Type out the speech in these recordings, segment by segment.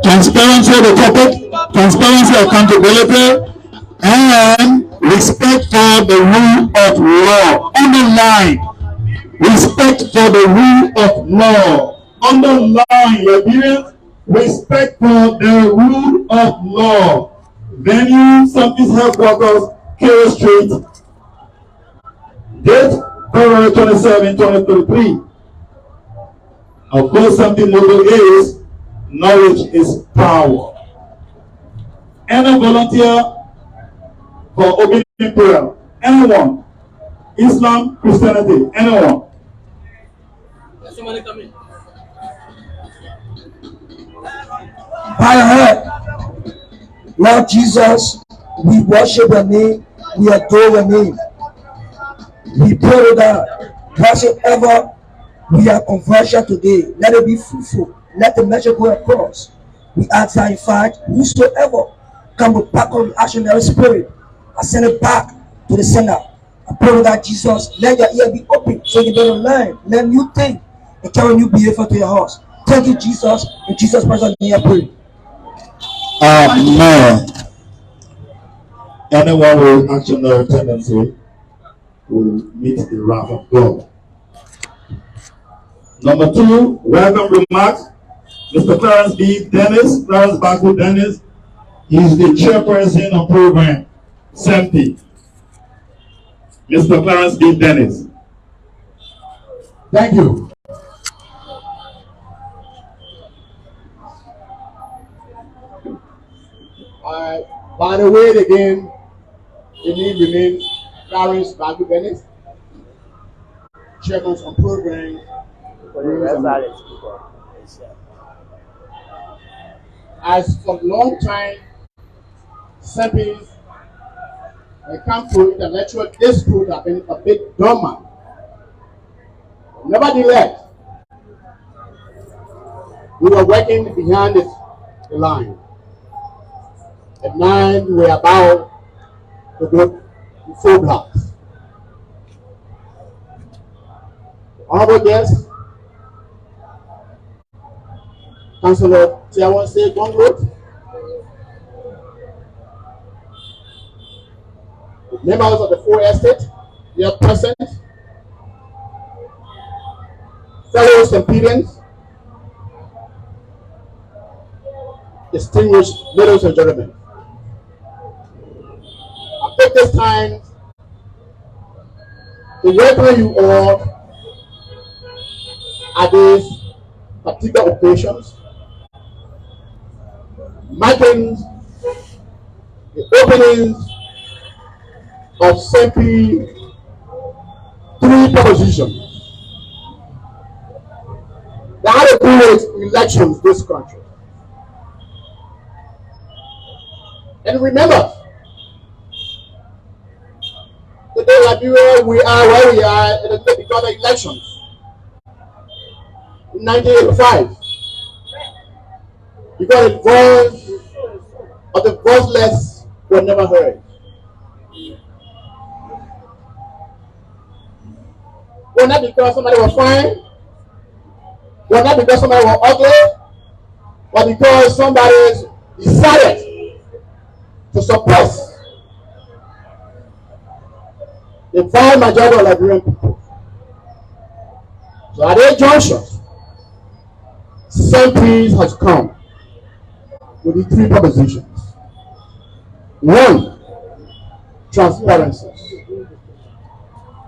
transparency of the topic, transparency, accountability, and respect for the rule of law. Underline respect for the rule of law. Underline, Liberians, respect for the rule of law. Venue, CENPID headquarters, K Street. Date, February 27, 2023. Of course, CENPID motto is knowledge is power. Any volunteer for opening prayer? Anyone? Islam, Christianity, anyone? Somebody come in. By her, Lord Jesus, we worship your name, we adore your name. We pray that whatsoever we are conversion today, let it be fruitful, let the message go across. We ask that in fact, whosoever come with back of reactionary spirit, I send it back to the sender. I pray that Jesus, let your ear be open so you better learn new things and carry new behavior to your house. Thank you, Jesus. In Jesus' presence, may I pray. Amen. Anyone with actionary tendency will meet the wrath of God. Number 2, welcome remarks. Mr. Clarence B. Dennis, Clarence Baku Dennis. He's the chairperson of program CENPID. Mr. Clarence B. Dennis. Thank you. By the way, again, the name remains Clarence Baku Dennis, chairman of program. As for a long time, CENPID, when it comes to intellectual dispute, have been a bit dormant. Nevertheless, we were working behind the line. At 9, we were about to go to 4 blocks. Honorable guest, Councillor Tiawan Saye Gongloe, members of the 4 estate, here present, fellow CENPIDians, distinguished ladies and gentlemen. I take this time to welcome you all at these particular occasions, marking the openings of CENPID 3 propositions that had to do with elections in this country. And remember, today Liberia, we are where we are because of elections. In 1985, because the voice of the voiceless were never heard. Well, not because somebody was fine, well, not because somebody was ugly, but because somebody decided to suppress the vast majority of Liberian people. So at that junction, CENPID has come with the 3 propositions. 1, transparency.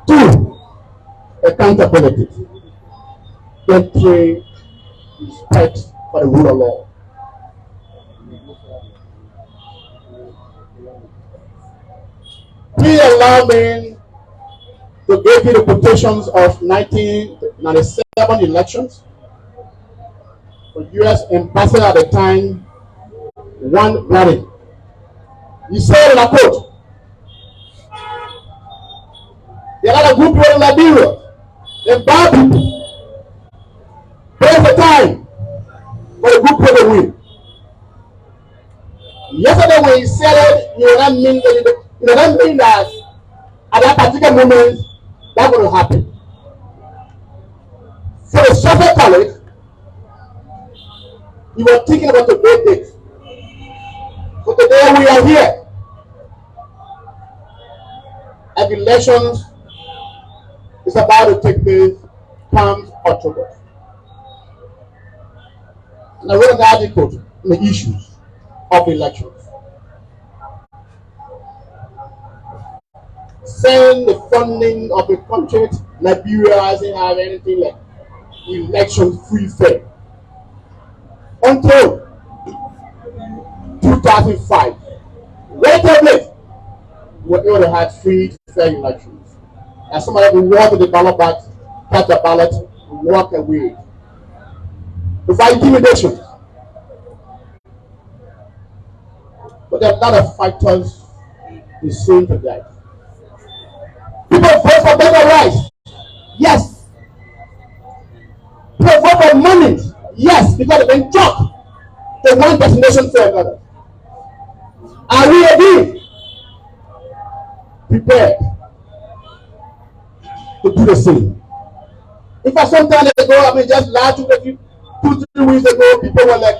2, accountability. Then 3, respect for the rule of law. Please allow me to give you the quotations of 1997 elections. The U.S. ambassador at the time, Juan Bradley. He said, and I quote, "There are a group here in Liberia, the bad people, there's the time for the good people to win." Yesterday when he said it, you don't mean that at that particular moment that's going to happen. For the Suffolk College, You were thinking about the great days. So today we are here. And elections is about to take place comes October. And I wrote an article on the issues of elections. Saying the funding of the country, Liberia doesn't have anything like election free fair. Until 2005, relatively, we were able to have free fair elections. And somebody who walk with the ballot box, touch the ballot, walk away. Without intimidation. But there are a lot of fighters who soon to die. People vote for better rights. Yes. People vote for money. Yes, because they've been chopped to one destination for another. Are we ready? Prepared to do the same. In fact, some time ago, just last week, 2-3 weeks ago, people were like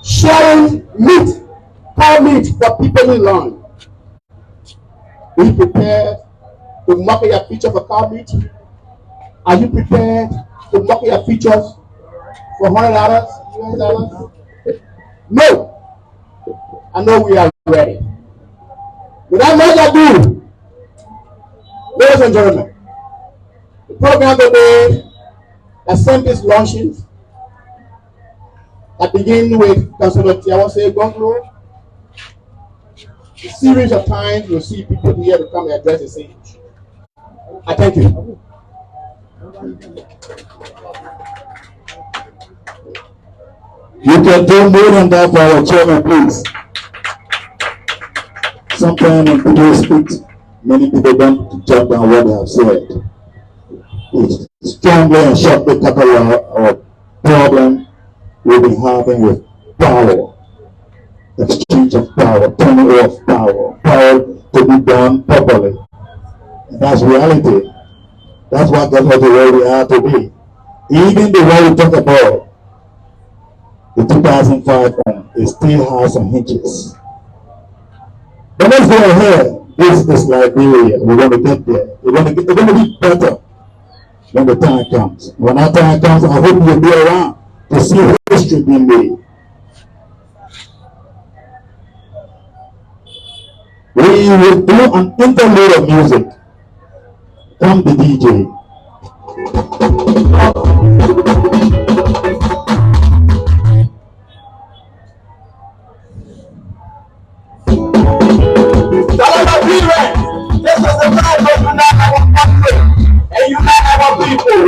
sharing meat, cow meat for people in line. Are you prepared to market your feature for cow meat? Are you prepared to market your features for $100, $US? No. I know we are ready. Without much ado, ladies and gentlemen, the program today that CENPID is launching, that begin with Councillor Tiawan Saye Gongloe. A series of times you'll see people here to come and address the same issue. I thank you. You can do more than that for our chairman, please. Sometimes when people speak, many people don't jot down what they have said. It's strongly and shortly tackle our problem we've been having with power, exchange of power, turning off power to be done properly. And that's reality. That's what got us to where we are today. Even the way we talk about the 2005 one, it still has some hinges. But let's go ahead. This is Liberia. We're going to get there. We're going to be better when the time comes. When that time comes, I hope you'll be around to see history being made. We will do an interlude of music. Come the DJ. This is the time to unite our country and unite our people.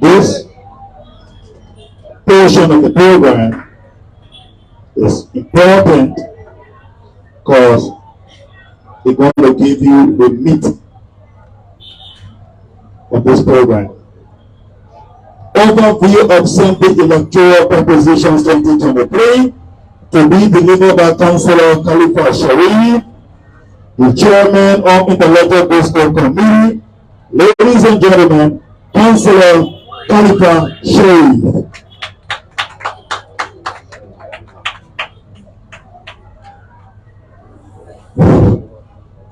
This portion of the program is important because it's going to give you the meat of this program. Overview of CENPID Electoral Propositions 2023 to be delivered by Councillor Khalifa Sharif, the Chairman of Intellectual Discourse Committee. Ladies and gentlemen, Councillor Khalifa Sharif.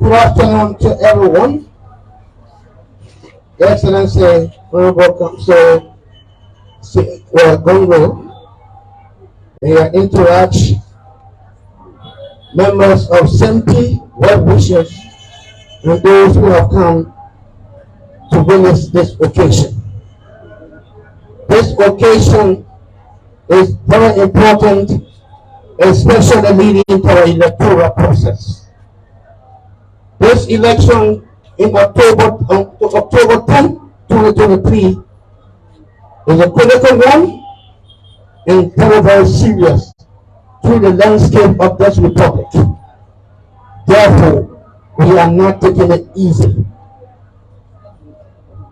Good afternoon to everyone. Your Excellency, Honorable Councillor Saye Gongloe, and your entourage, members of CENPID, well-wishers, and those who have come to witness this occasion. This occasion is very important, especially leading to our electoral process. This election in October 10, 2023 is a critical one and very, very serious to the landscape of this republic. Therefore, we are not taking it easy.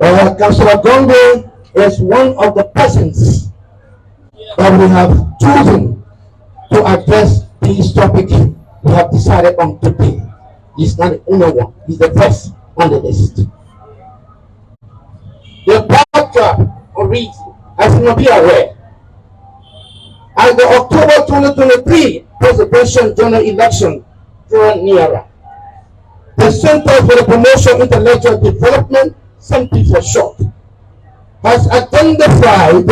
Councillor Gongloe is one of the persons that we have chosen to address these topics we have decided on today. He's not the only one, he's the first on the list. The backdrop of reason, as you may be aware, as the October 2023 presidential general election draw nearer, the Center for the Promotion of Intellectual Development, CENPID for short, has identified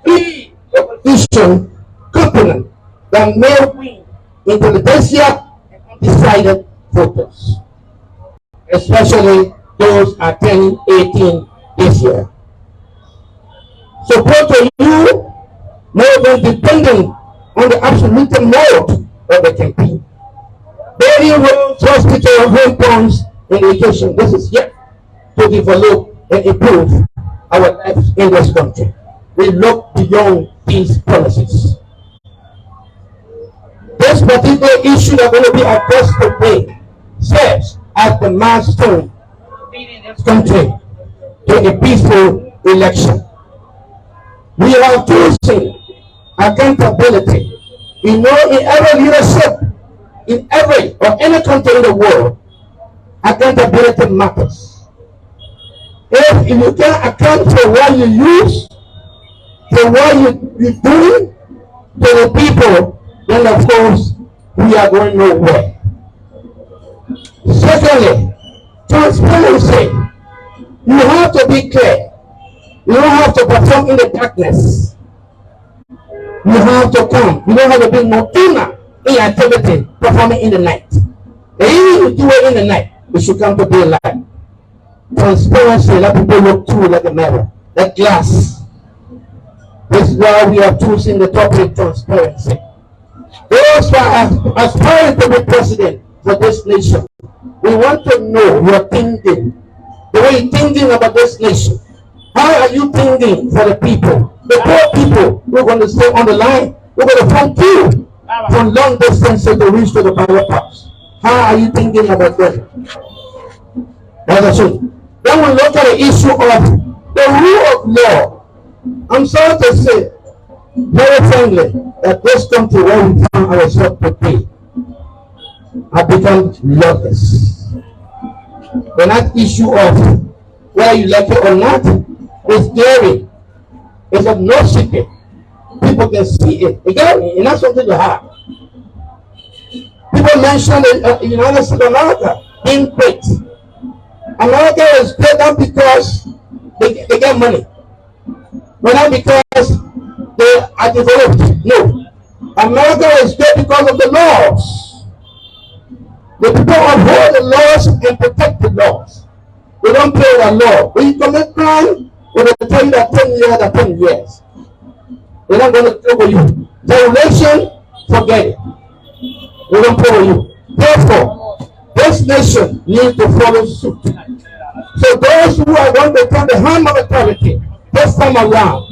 key opposition component that may win intelligentsia and undecided voters, especially those attending 18 this year. Support to you more than depending on the absolute mode of the campaign. Building roads, hospital, home pumps, and education. This is yet to develop and improve our lives in this country. We look beyond these policies. This particular issue that going to be addressed today serves as the milestone leading this country to a peaceful election. We are choosing accountability. We know in every leadership, in every or any country in the world, accountability matters. If you can't account for what you use, for what you're doing to the people, then of course we are going nowhere. Secondly, transparency. You have to be clear. You don't have to perform in the darkness. You have to come. You don't have to be nocturnal in your activity, performing in the night. And even if you do it in the night, you should come to daylight. Transparency, let people look through like a mirror, like glass. This is why we are choosing the topic transparency. Those who are aspiring to be president for this nation, we want to know your thinking, the way you're thinking about this nation. How are you thinking for the people? The poor people who are going to stay on the line, we're going to find you from long distances to reach to the ballot box. How are you thinking about them? That's the truth. Then we look at the issue of the rule of law. I'm sorry to say, very frankly, that this country where we found ourselves today have become lawless. The that issue of whether you like it or not is scary. It's of no secret. People can see it. Again, it's not something to have. People mention the United States of America being great. America is great not because they get money, but not because they are developed. No. America is great because of the laws. The people uphold the laws and protect the laws. They don't play the law. When you commit crime, they will tell you that 10 years are 10 years. We're not going to play with you. The election, forget it. We don't play with you. Therefore, this nation needs to follow suit. So those who are going to turn the hand of authority this time around,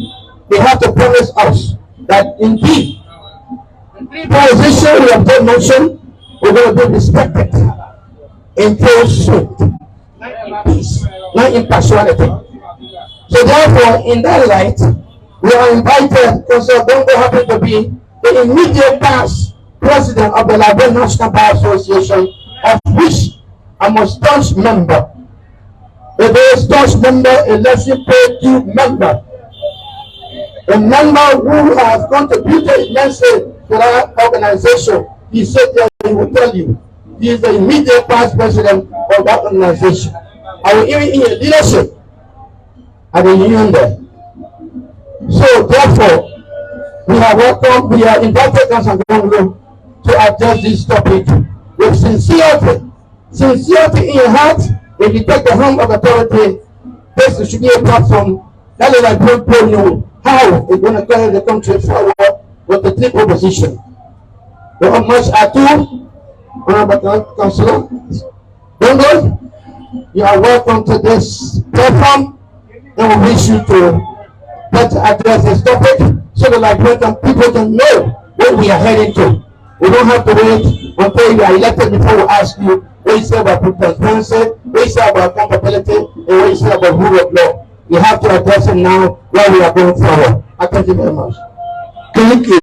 they have to promise us that indeed, position we have done motion, we're going to be respected in full suit, not in peace, not in partiality. So therefore, in that light, we are invited, because Bongo happened to be the immediate past president of the Liberian National Bar Association, of which I'm a staunch member. A very staunch member, election paid due member. A member who has contributed immensely to that organization. He said that he will tell you. He is the immediate past president of that organization. I will even in leadership at the union there. So therefore, we are invited Tiawan Gongloe to address this topic with sincerity. Sincerity in your heart. If you take the hand of authority, this should be a platform that is like bring you how it's going to carry the country forward with the three proposition. Without much ado, Honorable Councillor Gongloe, you are welcome to this platform, and we wish you to better address this topic so that Liberian people can know what we are heading to. We don't have to wait until you are elected before we ask you what you say about transparency, what you say about accountability, and what you say about rule of law. We have to address it now while we are going forward. I thank you very much. Thank you.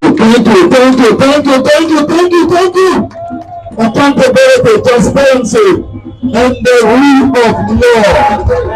Accountability, transparency, and the rule of law.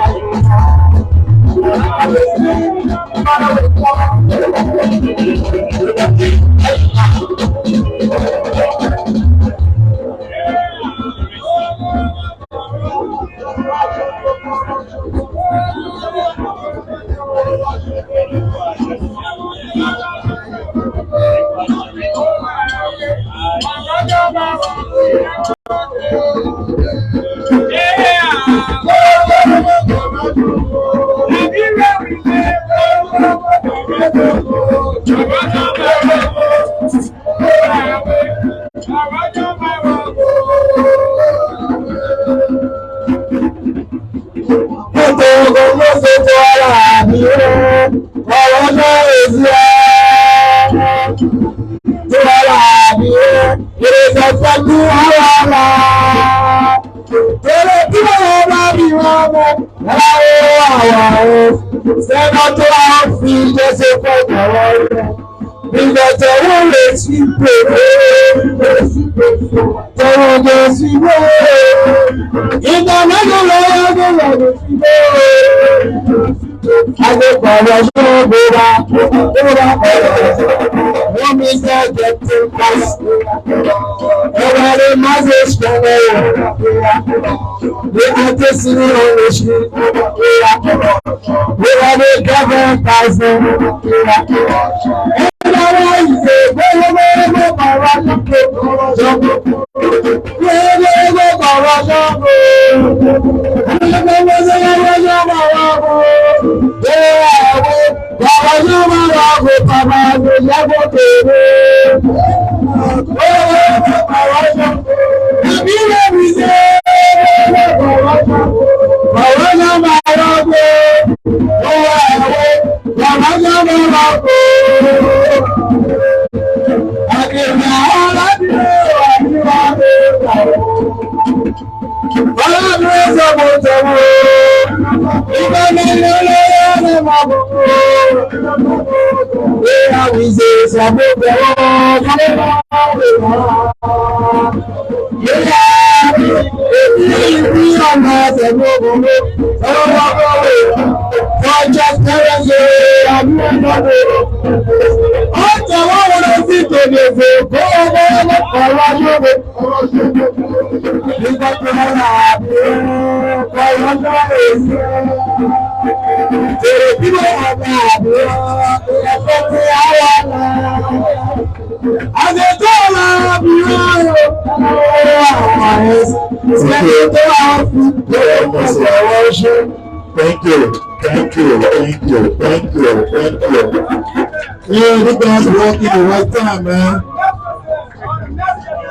Thank you. Yeah, you guys working the right time, man.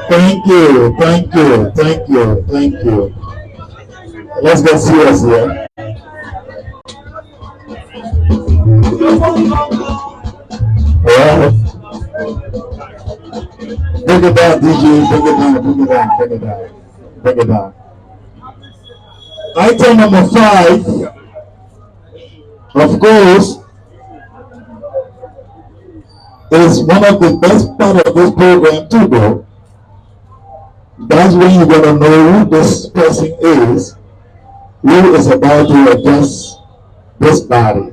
Thank you, thank you, thank you, thank you. Let's get serious here. Alright. Bring it down, DJ. Bring it down, bring it down, bring it down. Bring it down. Item number 5, of course, is one of the best part of this program too, though. That's when you're gonna know who this person is, who is about to address this body,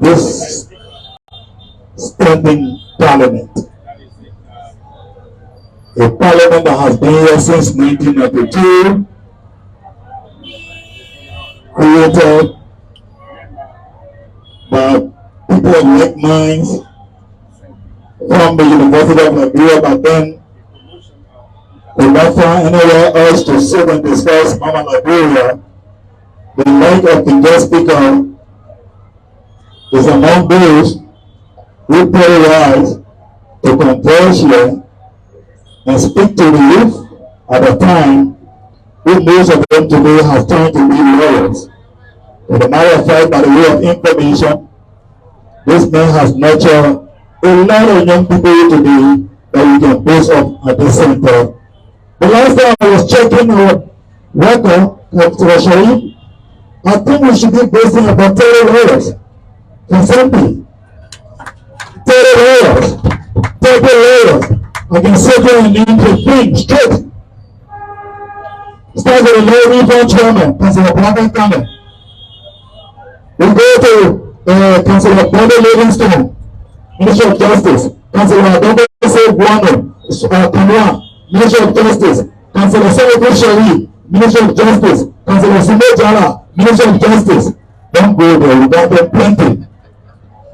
this standing parliament. A parliament that has been here since 1992, created by people of like minds from the University of Liberia, but then could not find anywhere else to sit and discuss Mama Liberia. The like of the guest speaker is among those who playwrights to converge here and speak to the youth at a time who most of them today have turned to be lawyers. As a matter of fact, by the way of information, this man has nurtured a lot of young people today that we can base up at this center. The last time I was checking our record, I think we should be basing about 30 lawyers from CENPID. 30 lawyers. 30 lawyers. I can sit here and name 15 straight. Start with the law reform chairman, Councilor Blanca Kame. We go to Councilor Bobby Livingston, Minister of Justice. Councilor Adonde Guano, Kamwa, Minister of Justice. Councilor Senator Shari, Minister of Justice. Councilor Sime Jala, Minister of Justice. Don't go there, we got them plenty.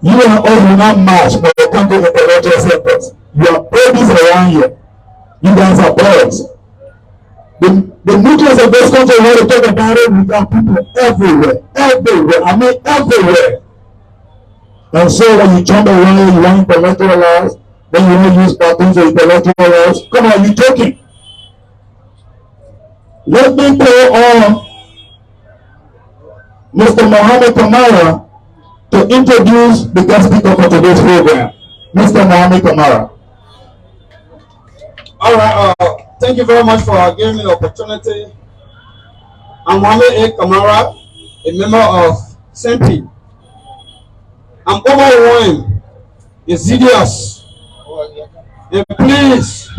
You and us will not match when they come to intellectual centers. You are babies around here. You guys are boys. The nucleus of this country, when we talk about it, we got people everywhere. Everywhere. I mean everywhere. And so when you jump around, you want intellectual laws, then you want to use cartoons or intellectual laws. Come on, you joking? Let me call on Mr. Mohammed Kamara to introduce the guest speaker for today's program. Mr. Mohammed Kamara. All right, thank you very much for giving me the opportunity. I'm Mohammed A. Kamara, a member of CENPID. I'm overwhelmed, insidious, and please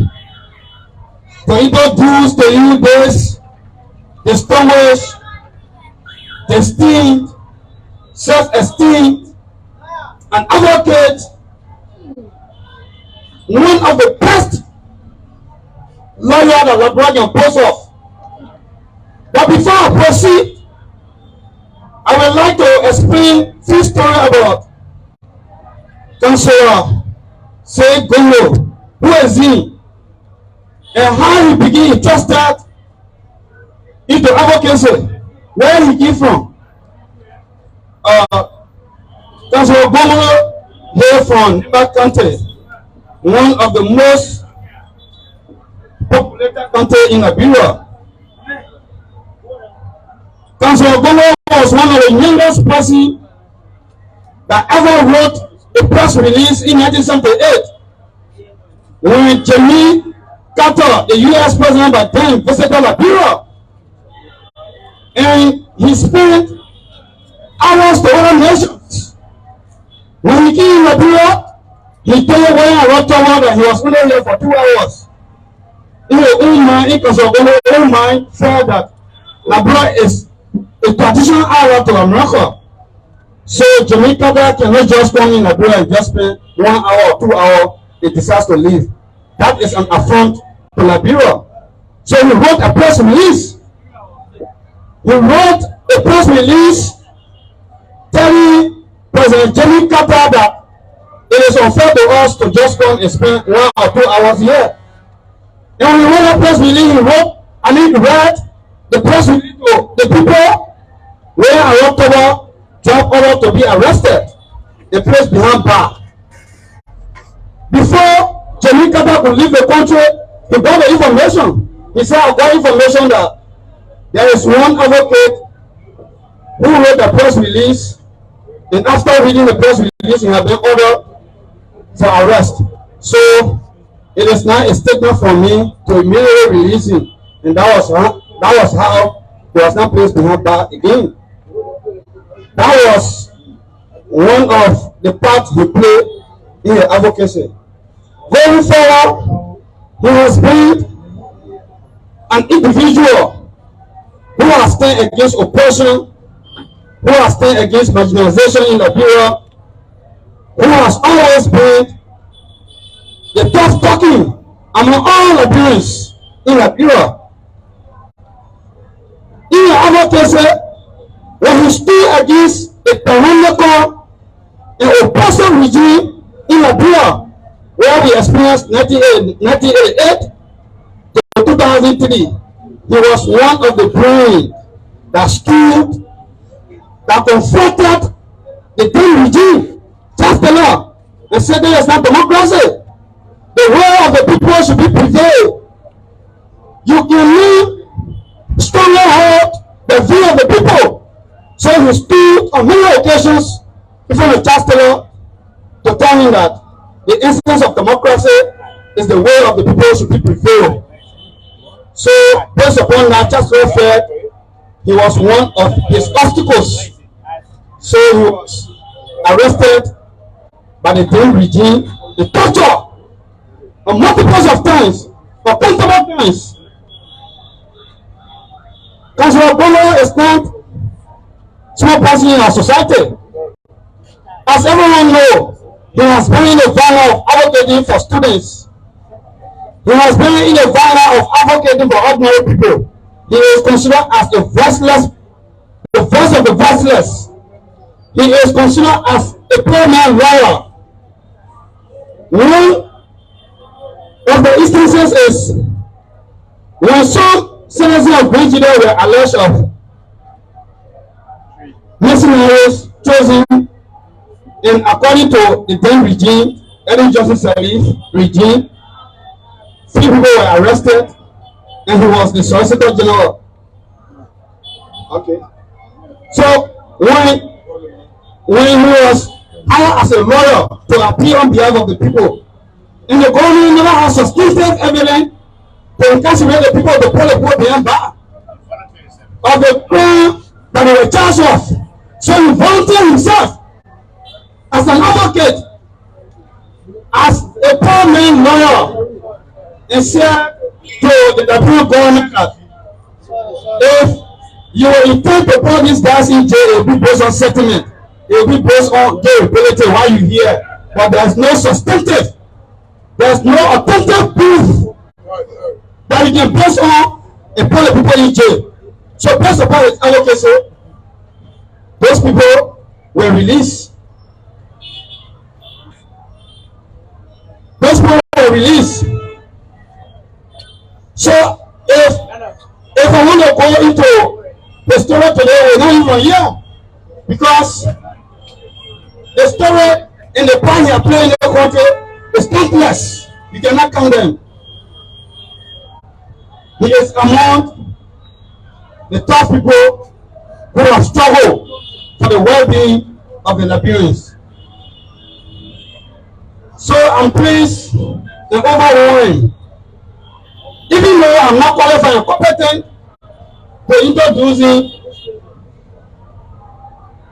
to introduce to you this distinguished, esteemed, self-esteemed, and advocate, one of the best lawyers that Liberia can boast of. But before I proceed, I would like to explain few stories about Tiawan Saye Gongloe, who is he, and how he became interested into advocacy, where he came from. Tiawan Gongloe hail from that country, one of the most populated country in Liberia. Tiawan Gongloe was one of the youngest person that ever wrote a press release in 1978 when Jimmy Carter, the U.S. president by then, visited Liberia, and he spent hours to other nations. When he came in Liberia, he told when I wrote that he was only here for 2 hours. In his own mind, in Tiawan own mind, said that Liberia is a traditional island to America. So Jimmy Carter cannot just come in Liberia and just spend 1 hour or 2 hours. He decides to leave. That is an affront to Liberia. So he wrote a press release. He wrote a press release telling President Jimmy Carter that it is unfair to us to just come and spend 1 or 2 hours here. And when he wrote a press release, he wrote, and he read the press release to the people where October job order to be arrested. a place behind bar. Before Jimmy Carter could leave the country, he got the information. He said, I got information that there is one advocate who wrote the press release, and after reading the press release, he had been ordered for arrest. So it is now a statement from me to immediately release him, and that was how he was not placed behind bar again. That was one of the parts he played in the advocacy. Going forward, he has been an individual who has stand against oppression, who has stand against marginalization in Liberia, who has always been the tough talking among all Liberians in Liberia. In the advocacy, when he stood against a tyrannical and oppressive regime in Liberia, where we experienced 1988 to 2003, he was one of the brave that stood, that confronted the then regime, just the law, and said there is not democracy. The will of the people should be prevailed. You can strongly hold the view of the people. So he stood on many occasions before the chancellor to tell him that the essence of democracy is the will of the people should be prevailed. So based upon that, Chancellor said he was one of his obstacles. So he was arrested by the then regime, the torture on multiples of times, for countable times. Councillor Gongloe is not small person in our society. As everyone knows, he has been in the banner of advocating for students. He has been in the banner of advocating for ordinary people. He is considered as the voiceless, the voice of the voiceless. He is considered as a poor man lawyer. One of the instances is when some citizens of Nigeria were alleged of mercenaries chosen, and according to the then regime, Eddie Joseph Salif regime, 3 people were arrested, and he was the Solicitor General. Okay. So when he was hired as a lawyer to appear on behalf of the people, and the government never has substantive evidence to incarcerate the people to pull the people behind bar of the crime that they were charged of. So he volunteered himself as an advocate, as a poor man lawyer, and said to the Liberian government that if you intend to put these guys in jail, it will be based on settlement, it will be based on durability while you here, but there is no substantive, there is no authentic proof that you can base on and put the people in jail. So based upon his advocacy, those people were released. Those people were released. So if I want to go into the story today, we're not even here, because the story in the part he are playing in the country is countless. You cannot count them. He is among the tough people who have struggled for the well-being of the Liberians. So I'm pleased and overwhelmed, even though I'm not qualified and competent to introduce him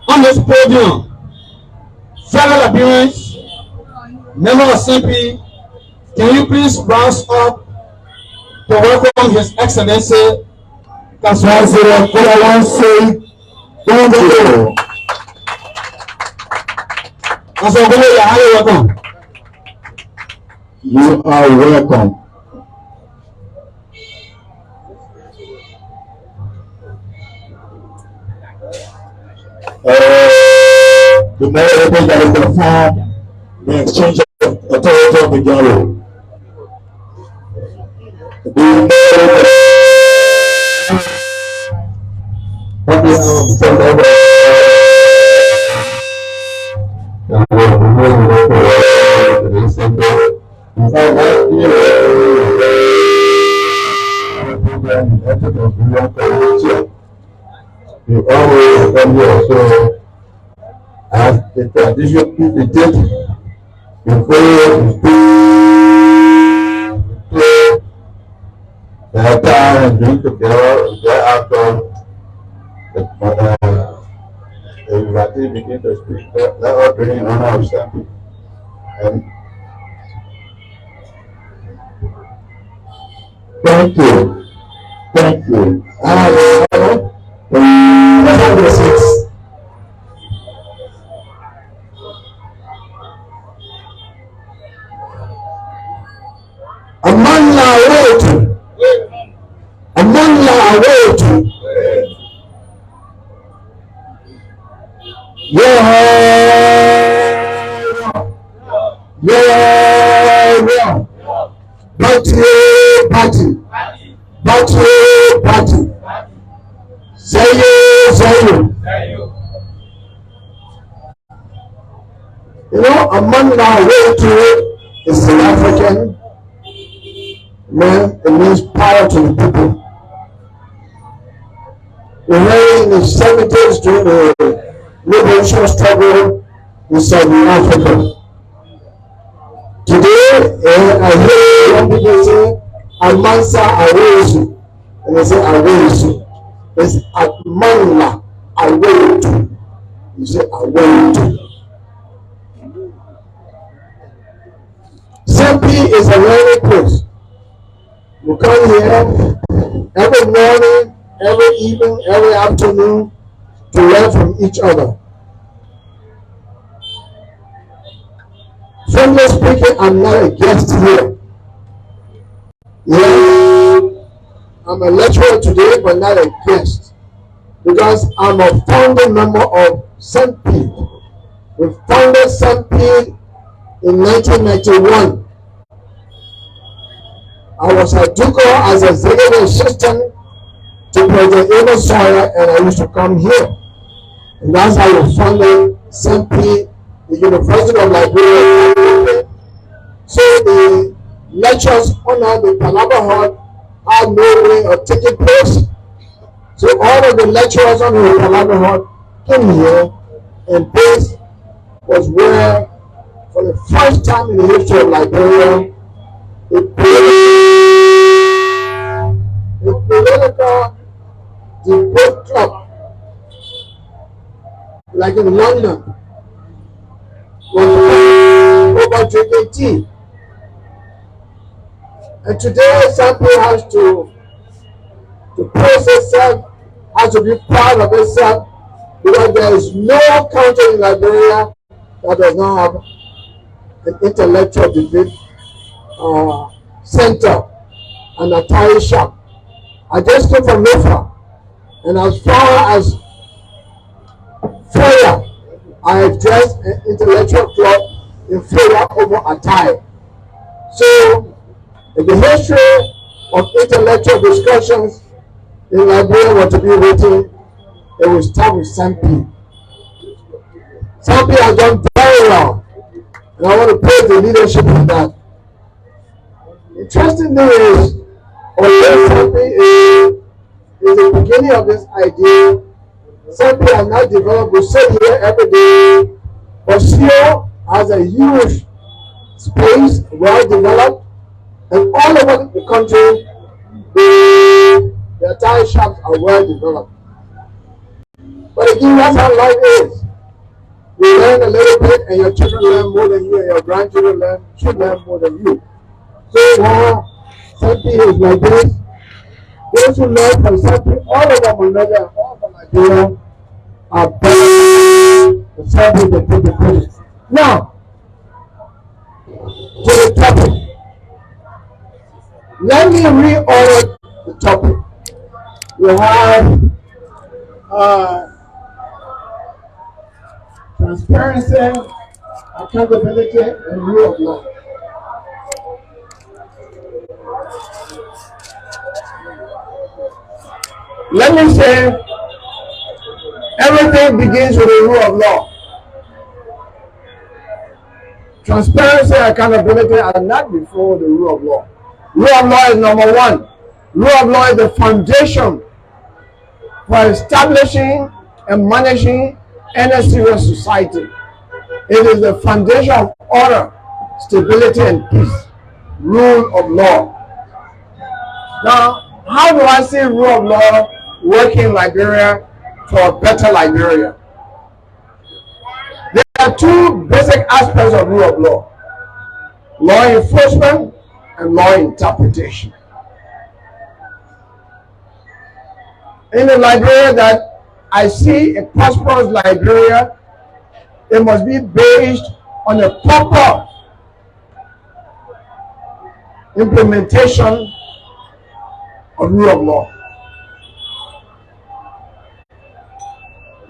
on this podium. Fellow Liberians, member of CENPID, can you please rise up to welcome His Excellency Tiawan Saye Gongloe. Councillor Gongloe, you are highly welcome. You are welcome. The mayor that is going to form the exchange of authority of the gallery. The You always come here, so as the tradition dictates, you follow, you play, the time and drink together, thereafter, the party begin to speak. Let us bring in honor of CENPID. And thank you. Thank you. Amanda wetu, Amanda wetu, party, Saye. You know, Amanda wetu is an African man. It means power to the people. We were in the 70s during the liberation struggle in Southern Africa. Today, I hear young people say, Amansa Awesu. And they say Awesu. It's Amanda Awetu. You say Awetu. CENPID is a learning place. You come here every morning, every evening, every afternoon to learn from each other. Frankly speaking, I'm not a guest here. Yeah, I'm a lecturer today, but not a guest, because I'm a founding member of CENPID. We founded CENPID in 1991. I was at Duco as executive assistant to President Sawyer, and I used to come here. And that's how we funded CENPID, the University of Liberia. So the lectures under the Palaba Hall had no way of taking place. So all of the lecturers under the Palaba Hall came here, and this was where, for the first time in the history of Liberia, the political debate club, like in London, was over drinking tea. And today, CENPID has to praise itself, has to be proud of itself, because there is no country in Liberia that does not have an intellectual debate center and a tire shop. I just came from Lofa, and as far as Florida, I have dressed an intellectual club in Florida over a tie. So, in the history of intellectual discussions in Liberia were to be written, it will start with CENPID. CENPID has done very well, and I want to praise the leadership for that. Interesting thing is, although CENPID is the beginning of this idea, CENPID has not developed. We sit here every day, but still has a huge space, well developed, and all over the country, the tire shops are well developed. But again, that's how life is. You learn a little bit, and your children learn more than you, and your grandchildren should learn more than you. So while CENPID is like this, those who learn from CENPID all over Monrovia and all over Nigeria are better than CENPID than take the credit. Now, to the topic. Let me reorder the topic. We have transparency, accountability, and rule of law. Let me say, everything begins with the rule of law. Transparency and accountability are not before the rule of law. Rule of law is number one. Rule of law is the foundation for establishing and managing any serious society. It is the foundation of order, stability, and peace. Rule of law. Now, how do I see rule of law working in Liberia for a better Liberia? There are two basic aspects of rule of law: law enforcement and law interpretation. In the Liberia that I see, a prosperous Liberia, it must be based on a proper implementation of rule of law.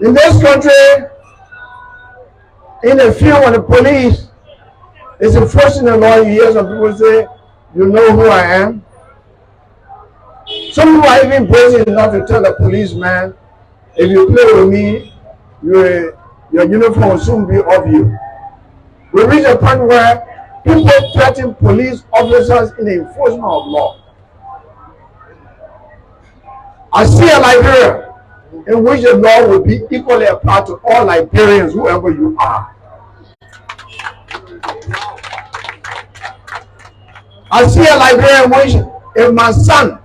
In this country, in the field when the police is enforcing the law, you hear some people say, "You know who I am." Some people are even brazen enough to tell the policeman, "If you play with me, your uniform will soon be off you." We reach a point where people threaten police officers in the enforcement of law. I see a Liberia in which the law will be equally applied to all Liberians, whoever you are. I see a Liberia in which if my son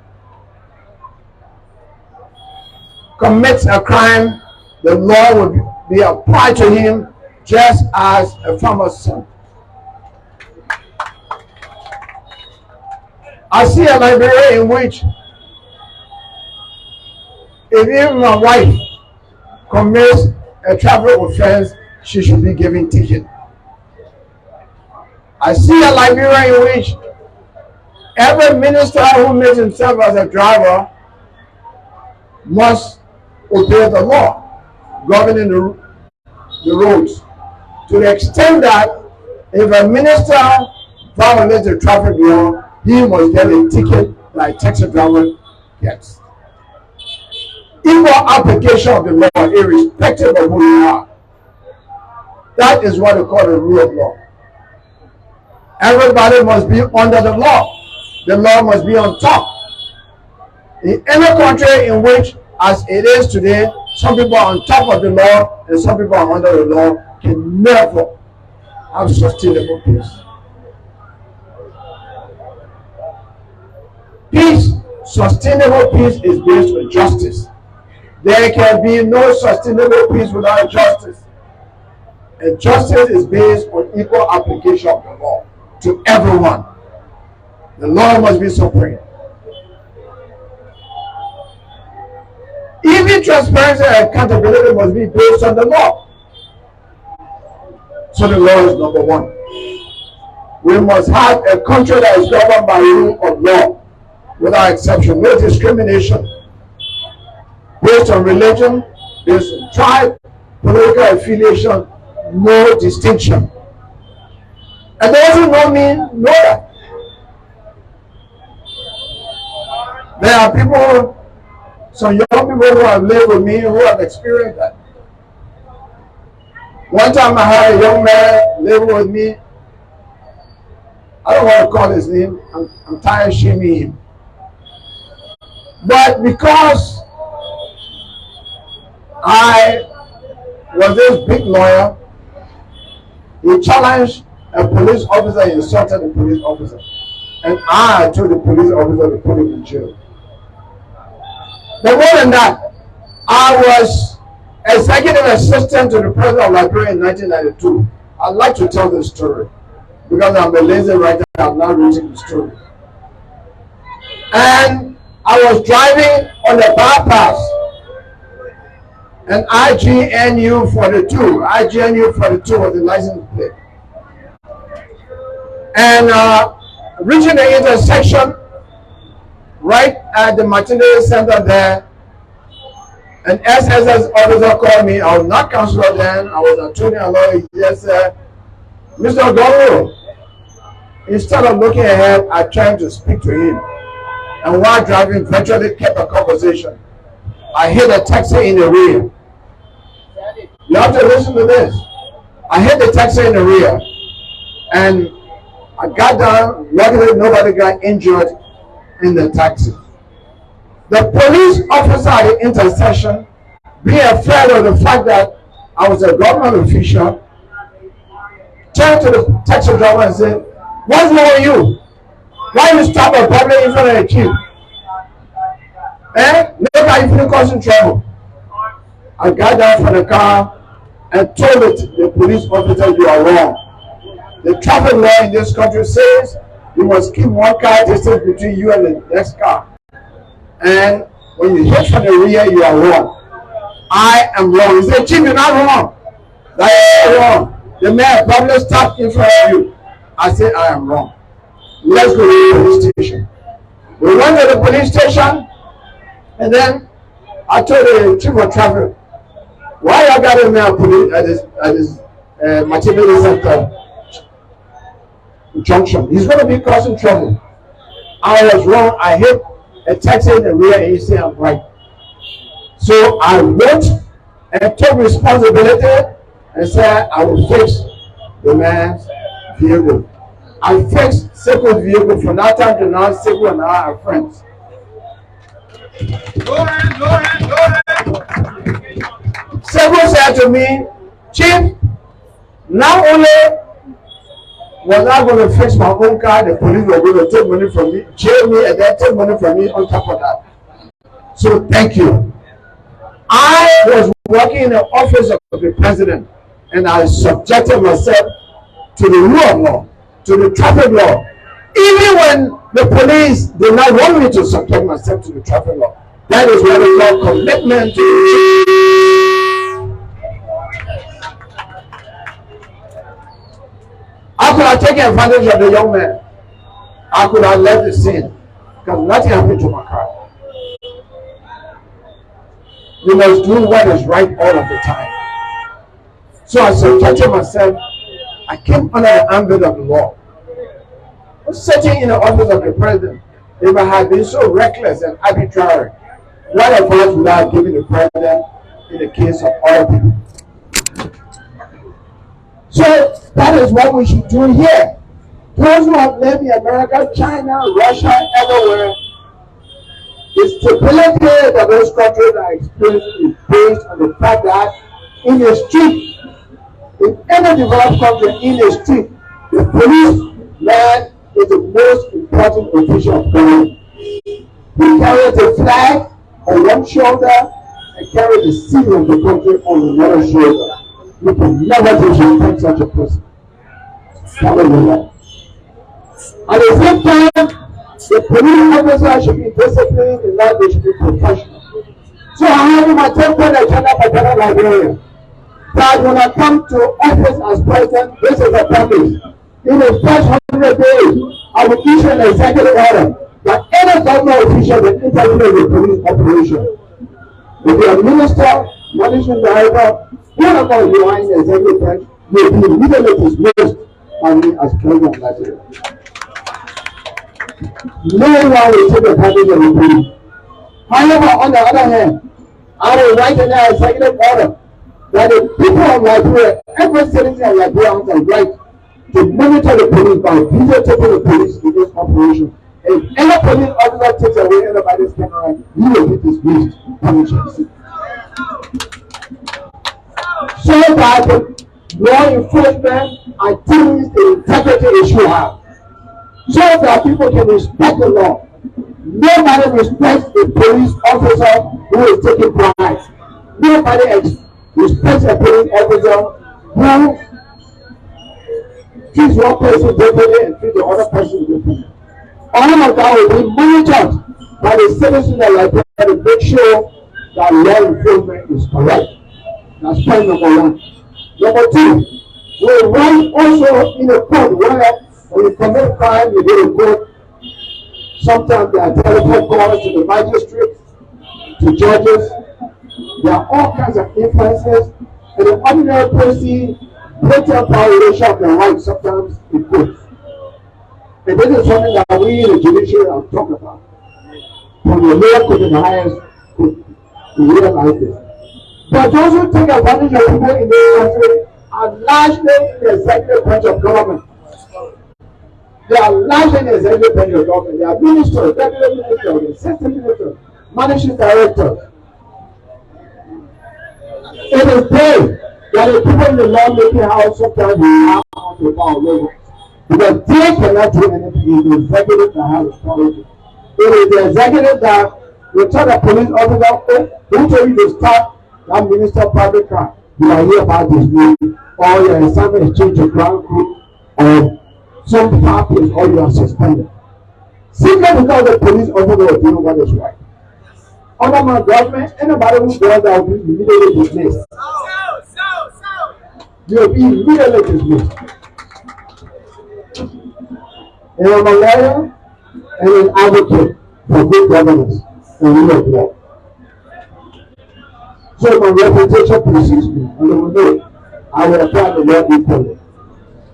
commits a crime, the law will be applied to him just as a farmer's son. I see a Liberia in which if even my wife commits a traffic offense, she should be given ticket. I see a Liberia in which every minister who makes himself as a driver must obey the law governing the roads, to the extent that if a minister violates the traffic law, he must get a ticket like taxi driver gets. Equal application of the law, irrespective of who you are. That is what we call the rule of law. Everybody must be under the law. The law must be on top. In any country in which, as it is today, some people are on top of the law and some people are under the law, can never have sustainable peace. Peace, sustainable peace, is based on justice. There can be no sustainable peace without justice. And justice is based on equal application of the law to everyone. The law must be supreme. Even transparency and accountability must be based on the law. So the law is number one. We must have a country that is governed by rule of law, without exception, no discrimination, based on religion, based on tribe, political affiliation, no distinction. And those who know me know that. There are people, some young people who have lived with me, who have experienced that. One time I had a young man living with me. I don't want to call his name. I'm tired of shaming him. But because I was this big lawyer, he challenged a police officer, he insulted the police officer. And I told the police officer to put him in jail. But more than that, I was executive assistant to the president of Liberia in 1992. I'd like to tell this story because I'm a lazy writer. I'm not reading the story. And I was driving on the bypass, and IGNU 42. IGNU 42 was the license plate. And reaching the intersection, right at the Martinez Center there, an SSS officer called me. I was not counselor then. I was attorney and lawyer. He just said, "Mr. Gongloe." Instead of looking ahead, I tried to speak to him. And while driving, virtually kept a conversation. I hit a taxi in the rear. You have to listen to this. I hit the taxi in the rear. And I got down, luckily nobody got injured in the taxi. The police officer at the intersection, being afraid of the fact that I was a government official, turned to the taxi driver and said, "What's wrong with you? Why you stop a public in front of a chief? Look how you causing trouble." I got down from the car and told the police officer, "You are wrong. The traffic law in this country says you must keep one car distance between you and the next car. And when you hit from the rear, you are wrong." I am wrong. He said, "Chief, you're not wrong. That is wrong. The man probably stopped in front of you." I said, "I am wrong. Let's go to the police station." We went to the police station, and then I told the chief of traffic, "Why y'all got him now police at this material center junction? He's going to be causing trouble." I was wrong. I hit a taxi in the rear, and he said I'm right. So I went and took responsibility and said I will fix the man's vehicle. I fixed Seko's vehicle. From that time to now, Seko and I are friends. Seko said to me, "Chief, not only was I going to fix my own car, the police were going to take money from me, jail me, and then take money from me on top of that. So thank you." I was working in the office of the president, and I subjected myself to the rule of law, to the traffic law, even when the police did not want me to subject myself to the traffic law. That is what we call commitment to the I could have taken advantage of the young man. I could have left the scene because nothing happened to my car. You must do what is right all of the time. So I subjected myself. I came under the ambit of the law. I was sitting in the office of the president. If I had been so reckless and arbitrary, what advice would I have given the president in the case of other people? So that is what we should do here. Those who have lived in America, China, Russia, everywhere, the stability that those countries are experiencing is based on the fact that in the street, in any developed country, in the street, the policeman is the most important official of government. He carries the flag on one shoulder and carries the seal of the country on the other shoulder. You can never disrespect such a person. Hallelujah. At the same time, the police officer should be disciplined in that they should be professional. So I have in my 10-point agenda for Ghana Liberia that when I come to office as president, this is a promise. In the first 100 days, I will issue an executive order that any government official that intervenes in the police operation, if you are minister, managing director, whatever you are in the executive branch, may be immediately dismissed by me as president of Nigeria. No one will take advantage of the police. However, on the other hand, I will write an executive order that the people of Liberia, every citizen of Liberia has a right to monitor the police by videotaping the police in this operation. If any police officer takes away anybody's camera, he will be dismissed. So that the law enforcement and the integrity issue have. So that people can respect the law. Nobody respects a police officer who is taking bribes. Nobody respects a police officer who treats one person differently and treats the other person differently. All of that will be monitored by the citizens of Liberia to make sure that law enforcement is correct. That's point number one. Number two, we write also in a code where when you commit crime, you go to court. Sometimes there are telephone calls to the magistrate, to judges. There are all kinds of influences. And the ordinary person, blatant violation of their rights sometimes in court. And this is something that we in the judiciary are talking about. From the lower court to the highest court, we realize this. But those who take advantage of people in this country are largely in the executive branch of government. They are large in the executive branch of government. They are ministers, deputy ministers, assistant ministers, managing directors. It is they that the people in the law-making house sometimes will have on the power level. Because they cannot do anything. It is the executive that has authority. It is the executive that will tell the police officer, who told you to stop that minister private car? You are here about this meeting, or your assignment is changed to ground crew, or some parties, or you are suspended. Simply because the police officer will do what is right. Under my government, anybody who does that will be immediately dismissed. You will be immediately dismissed. And I'm a lawyer and an advocate for good governance and rule of law. So my reputation precedes me, and they will know I will apply the law equally.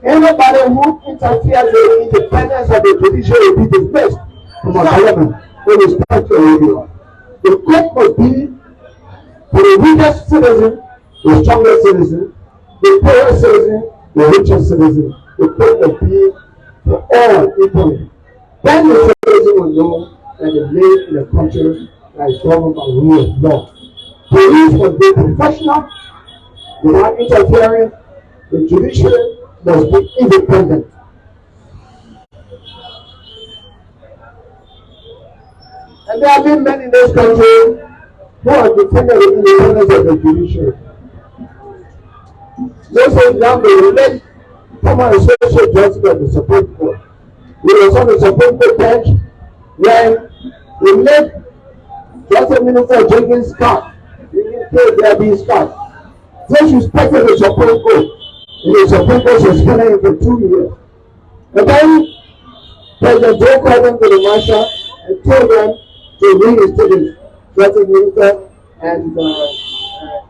Anybody who interferes with the independence of the judiciary will be dismissed from our government with respect to everyone. The court must be for the weakest citizen, the strongest citizen, the poorest citizen, the richest citizen. The court must be for all equally. Then the citizen will know that the live in a country that is governed by the rule of law. Police must be professional without interfering. The judiciary must be independent. And there have been men in this country who have defended the independence of the judiciary. Let's say, example, the late former associate justice of the Supreme Court. He was on the Supreme Court bench when the late Justice Minister Jenkins Scott, disrespected the Supreme Court, and the Supreme Court suspended him for 2 years. And then President Joe called them to the marshal and told them to reinstate his Justice Minister and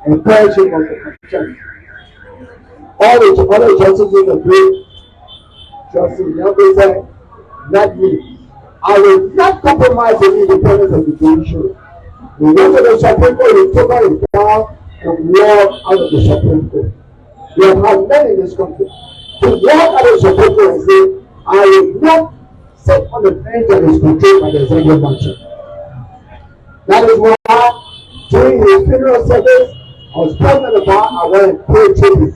encourage him on the constitution. All the other justices agreed. Justice Young said, not me. I will not compromise the independence of the judiciary. He went to the Supreme Court, he took out his power and walked out of the Supreme Court. We have had many in this country to walk out of the Supreme Court and say, I will not sit on the bench that is controlled by the executive branch. That is why during his funeral service, I was present at the bar, I went and prayed tribute.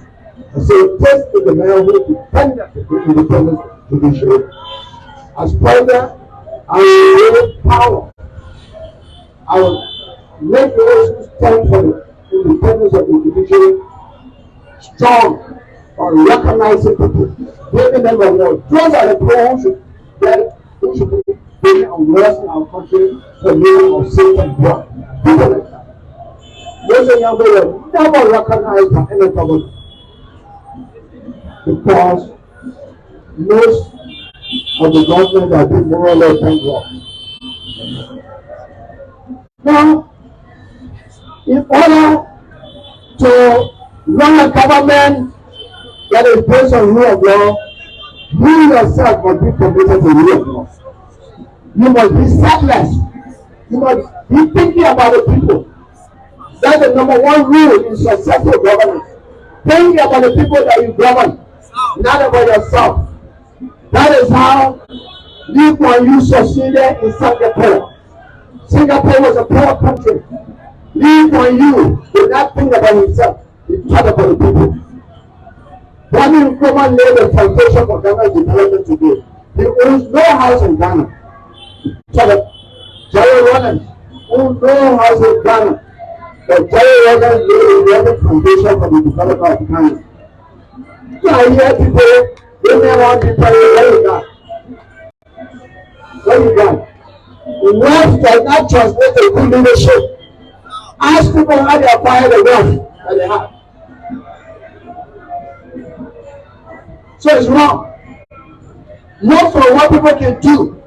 I said, this is the man who defended the independence of the judiciary. As president, I will wield power. I will make those who stand for the independence of the judiciary strong or recognizing people, giving them a word. Those are the people who should be bringing unrest in our country for meaning of safe and blood. People like that. Those young people will never recognized by any government because most of the government have been more or less bankrupt. Now, in order to run a government that is based on rule of law, you yourself must be committed to rule of law. You must be selfless. You must be thinking about the people. That's the number one rule in successful governance. Think about the people that you govern, not about yourself. That is how Lee Kuan Yew succeeded in Singapore. Singapore was a poor country. Lee Kuan Yew did not think about himself. He thought about the people. Kwame Nkrumah laid the foundation for Ghana's development today. He owns no house in Ghana. Jerry Rawlings owns no house in Ghana. But Jerry Rawlings laid the foundation for the development of Ghana. So I hear people, they may want to tell you what you got. What you got? Wealth does not translate to good leadership. Ask people how they acquire the wealth that they have. So it's wrong. Look for what people can do.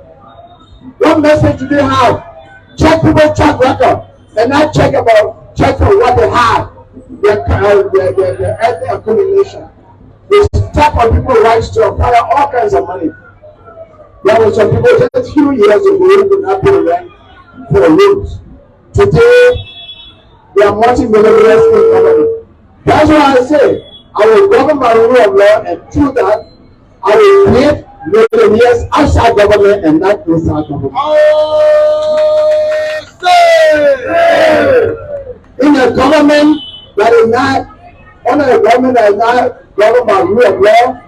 What message do they have? Check people's track record and not check for what they have. Their ethnic accumulation. They step on people's rights to acquire all kinds of money. There were some people just a few years ago who could not pay rent for rooms. Today, they are multi-millionaires in government. That's why I say, I will govern by the rule of law, and through that, I will create millionaires outside government and not inside government. In a government that is not, under a government that is not governed by rule of law,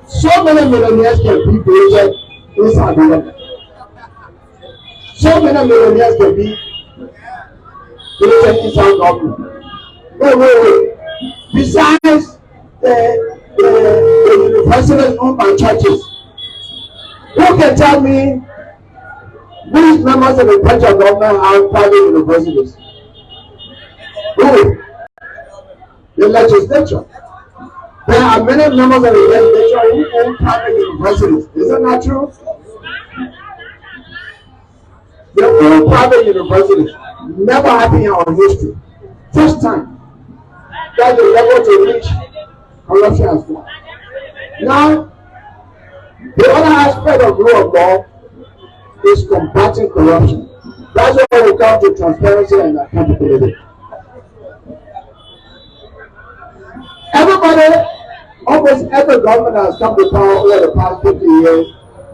so many millionaires can be created inside government. So many millionaires can be created inside government. Wait. Besides the universities owned by churches, who can tell me which members of the federal government have private universities? Who? The legislature. There are many members of the legislature who own private universities. Isn't that true? They own private universities. Never happened in our history. First time. That's the level to which corruption has gone. Now, the other aspect of rule of law is combating corruption. That's why we come to transparency and accountability. Everybody, almost every government that has come to power over the past 50 years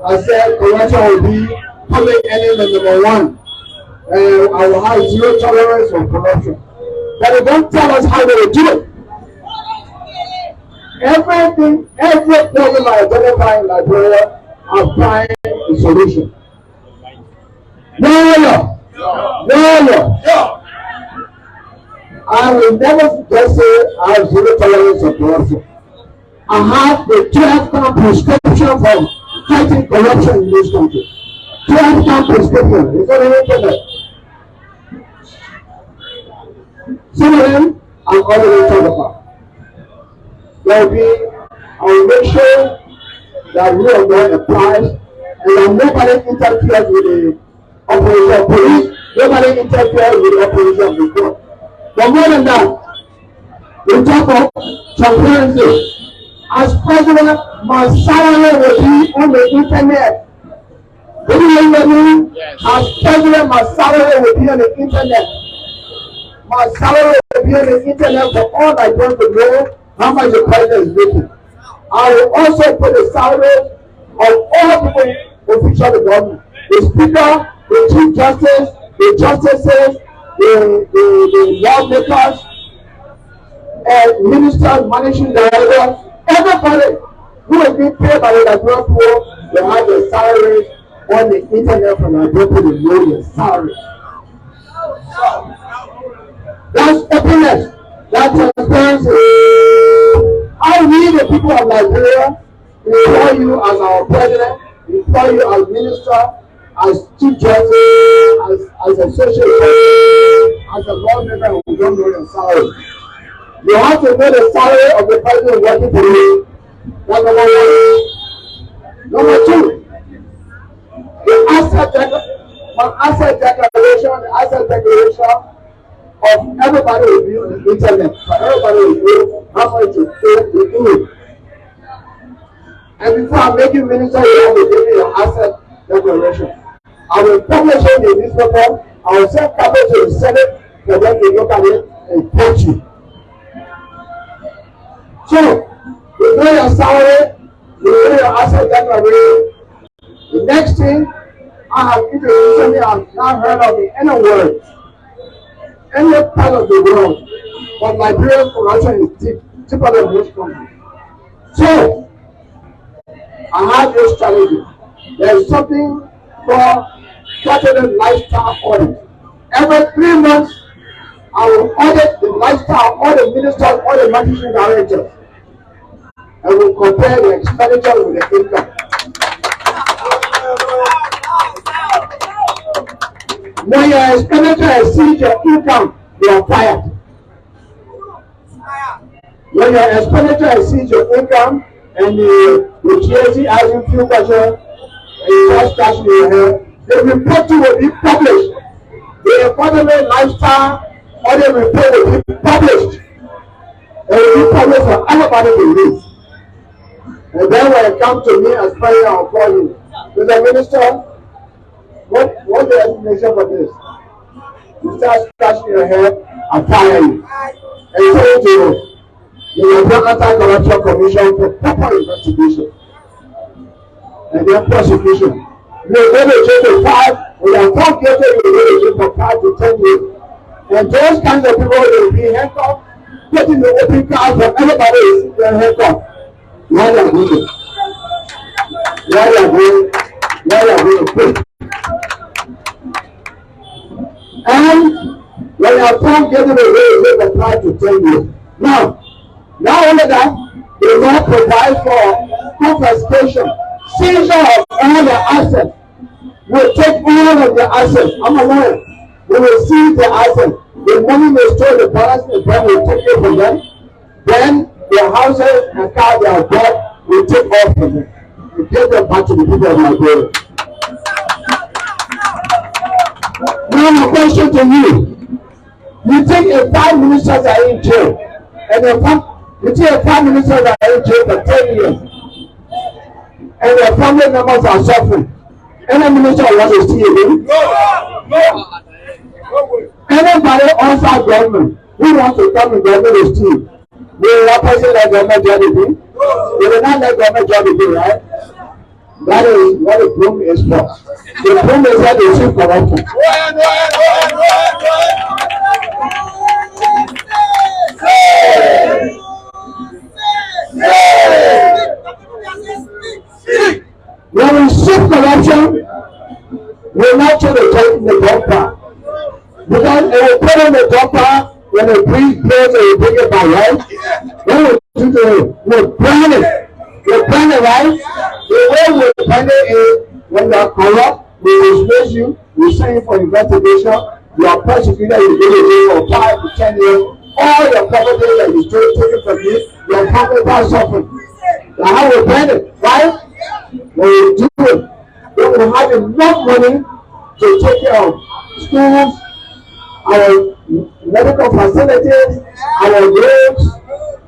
has said corruption will be public enemy number one. And I will have zero tolerance for corruption. But they don't tell us how they will do it. Every problem I identify in Liberia, I find a solution. No. I will never just say I have zero tolerance for corruption. I have the 12-term prescription for fighting corruption in this country. 12-term prescription. It's on the internet. Some of them I'm already talking about. I will make sure that rule of law applies and that nobody interferes with the operation of police, nobody interferes with the operation of the court. But more than that, we talk of transparency. As president, my salary will be on the internet. What do you mean? As president, my salary will be on the internet. My salary will be on the internet for all Nigerians to know how much the president is making. I will also put the salary of all people officials of the government. The speaker, the chief justice, the justices, the lawmakers, and ministers, managing directors, everybody who is being paid by the Nigerian poor will have their salaries on the internet from Nigerian people to know their salaries. That's openness. That's transparency. I need the people of Liberia employ you as our president, employ you as minister, as chief justice, as associate justice, as a lawmaker who don't know your salary. You have to know the salary of the president working for you. That's number one. Number two, the asset declaration of everybody will be on the internet. But everybody will know how much you pay to do it. And before I make you minister, you have to give me your asset declaration. I will publish it in the newspaper. I will send copy to the Senate for them to look at it and coach you. So, you know your salary, you know your asset declaration. The next thing I have introduced me, I have not heard of the any word. Any part of the world, but Liberian corruption is deeper than most countries. So, I have this strategy. There is something called quarterly lifestyle audit. Every 3 months, I will audit the lifestyle of all the ministers, all the managing directors, and will compare the expenditure with the income. When your expenditure exceeds your income, you are fired. When your expenditure exceeds your income and the GST has you few questions and you just cash in your head, the report will be published. The economy lifestyle or the report will be published. It will be published for everybody to read. And then when it comes to me as president, I'll call you. Mr. Minister, what's the explanation for this? You start scratching your head, I'll fire you. And say to you, the Anti-Corruption Commission for proper investigation. and then prosecution. You're going to jail for 5, when you're found guilty, you're going to jail for 5 to 10 years. And those kinds of people will be handcuffed, getting the open car from everybody is handcuffed. Why are you going? Why are you going to quit? And when you are found guilty, they will apply to 10 years. Now, not only that, they will provide for confiscation, seizure of all their assets. We'll take all of their assets. I'm a lawyer. We will seize their assets. The money they stole, the balance, the bank will take it from them. Then their houses and cars they have bought will take off from them. We take them back to the people of Nigeria. Now my question to you. You think if 5 ministers are in jail, and you think if 5 ministers are in jail for 10 years, and their family members are suffering, any minister wants to steal again? No. Anybody outside government who wants to come in government to steal, will that person let government do anything? They will not let government do anything, right? That is what the broom is for. The broom is that they see corruption. When we see corruption, we're not trying to take the dumper. Because it will put in the dumper when the breeze blows, it will bring it by right. When we do the, we'll burn it. We'll burn it, right? The way we burn it is when you are corrupt, we dismiss you, we send you for investigation, you are prosecuted, you go to jail for 5 to 10 years. All your property that you stole taken from you, your family are suffering. That's how we burn it, right? When we do it, we will have enough money to take care of schools, our medical facilities, our roads,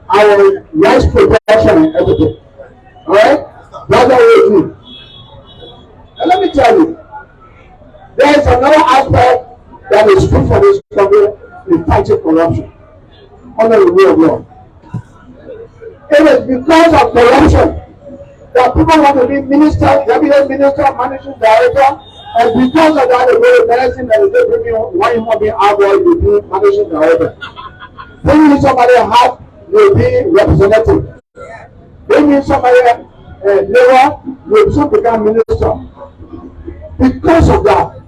our rice production, and everything. Alright? That's what we do. And let me tell you, there is another aspect that is true for this country in fighting corruption under the rule of law. It is because of corruption that people want to be minister, cabinet minister, managing director, and because of that, they go to medicine and they bring me one human being out there to be managing director. Bring me somebody have will be representative. Bring me somebody labor will soon become minister. Because of that,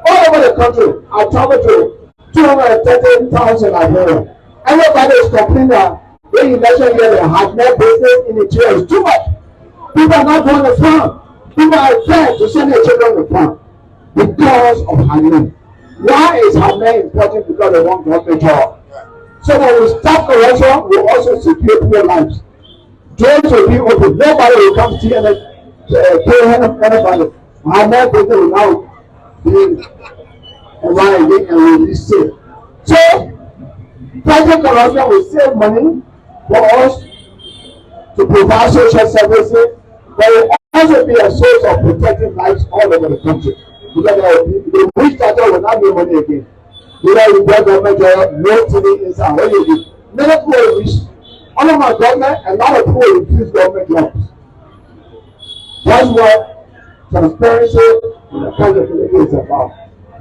all over the country, I travel to 230,000 Nigerians. Everybody is complaining that when you mention here they have no business in the jail, it's too much. People are not going to farm. People are afraid to send their children to farm because of Hanan. Why is Hanan important? Because they want government job. So when we stop corruption, we also secure people's lives. Jails will be open. Nobody will come to pay anybody. Hanan business will now be arriving and will be safe. So fighting corruption will save money for us to provide social services, but it will also be a source of protecting lives all over the country. Because the rich cattle will not be money again. Whether you get government job, no TV inside, what you do. Many people will rich. All of my government, a lot of people will refuse government jobs. That's what transparency and accountability is about.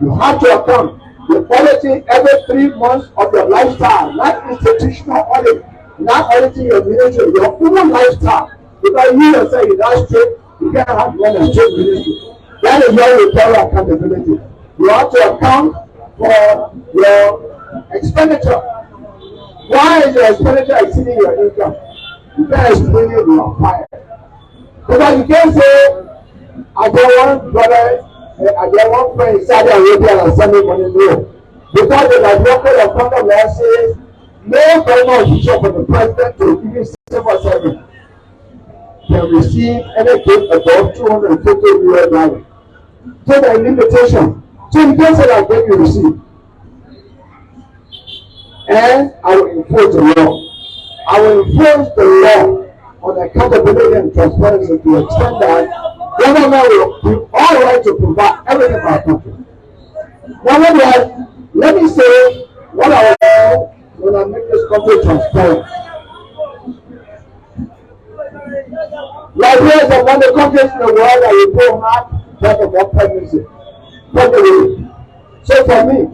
You have to account the quality every 3 months of your lifestyle, not institutional audit, not auditing your ministry, your own lifestyle. Because you yourself, you not straight, you can't have one and straight ministry. That is why we carry accountability. You have to account for your expenditure. Why is your expenditure exceeding your income? You can't explain it, you are fired. Because you can't say, I get one brother, I get one friend in Saudi Arabia and sending money, no. Because the local of conduct law says, no government official from the president to even civil servant can receive any gift above $250 million. So there is limitation. So you can't say that gift you receive. And I will enforce the law. I will enforce the law on accountability and transparency to the extent that government will be all right to provide everything for our country. Now, let me say what I will do when I make this country transparent. Liberia is among the countries in the world that you don't have that of one pregnancy. So for me,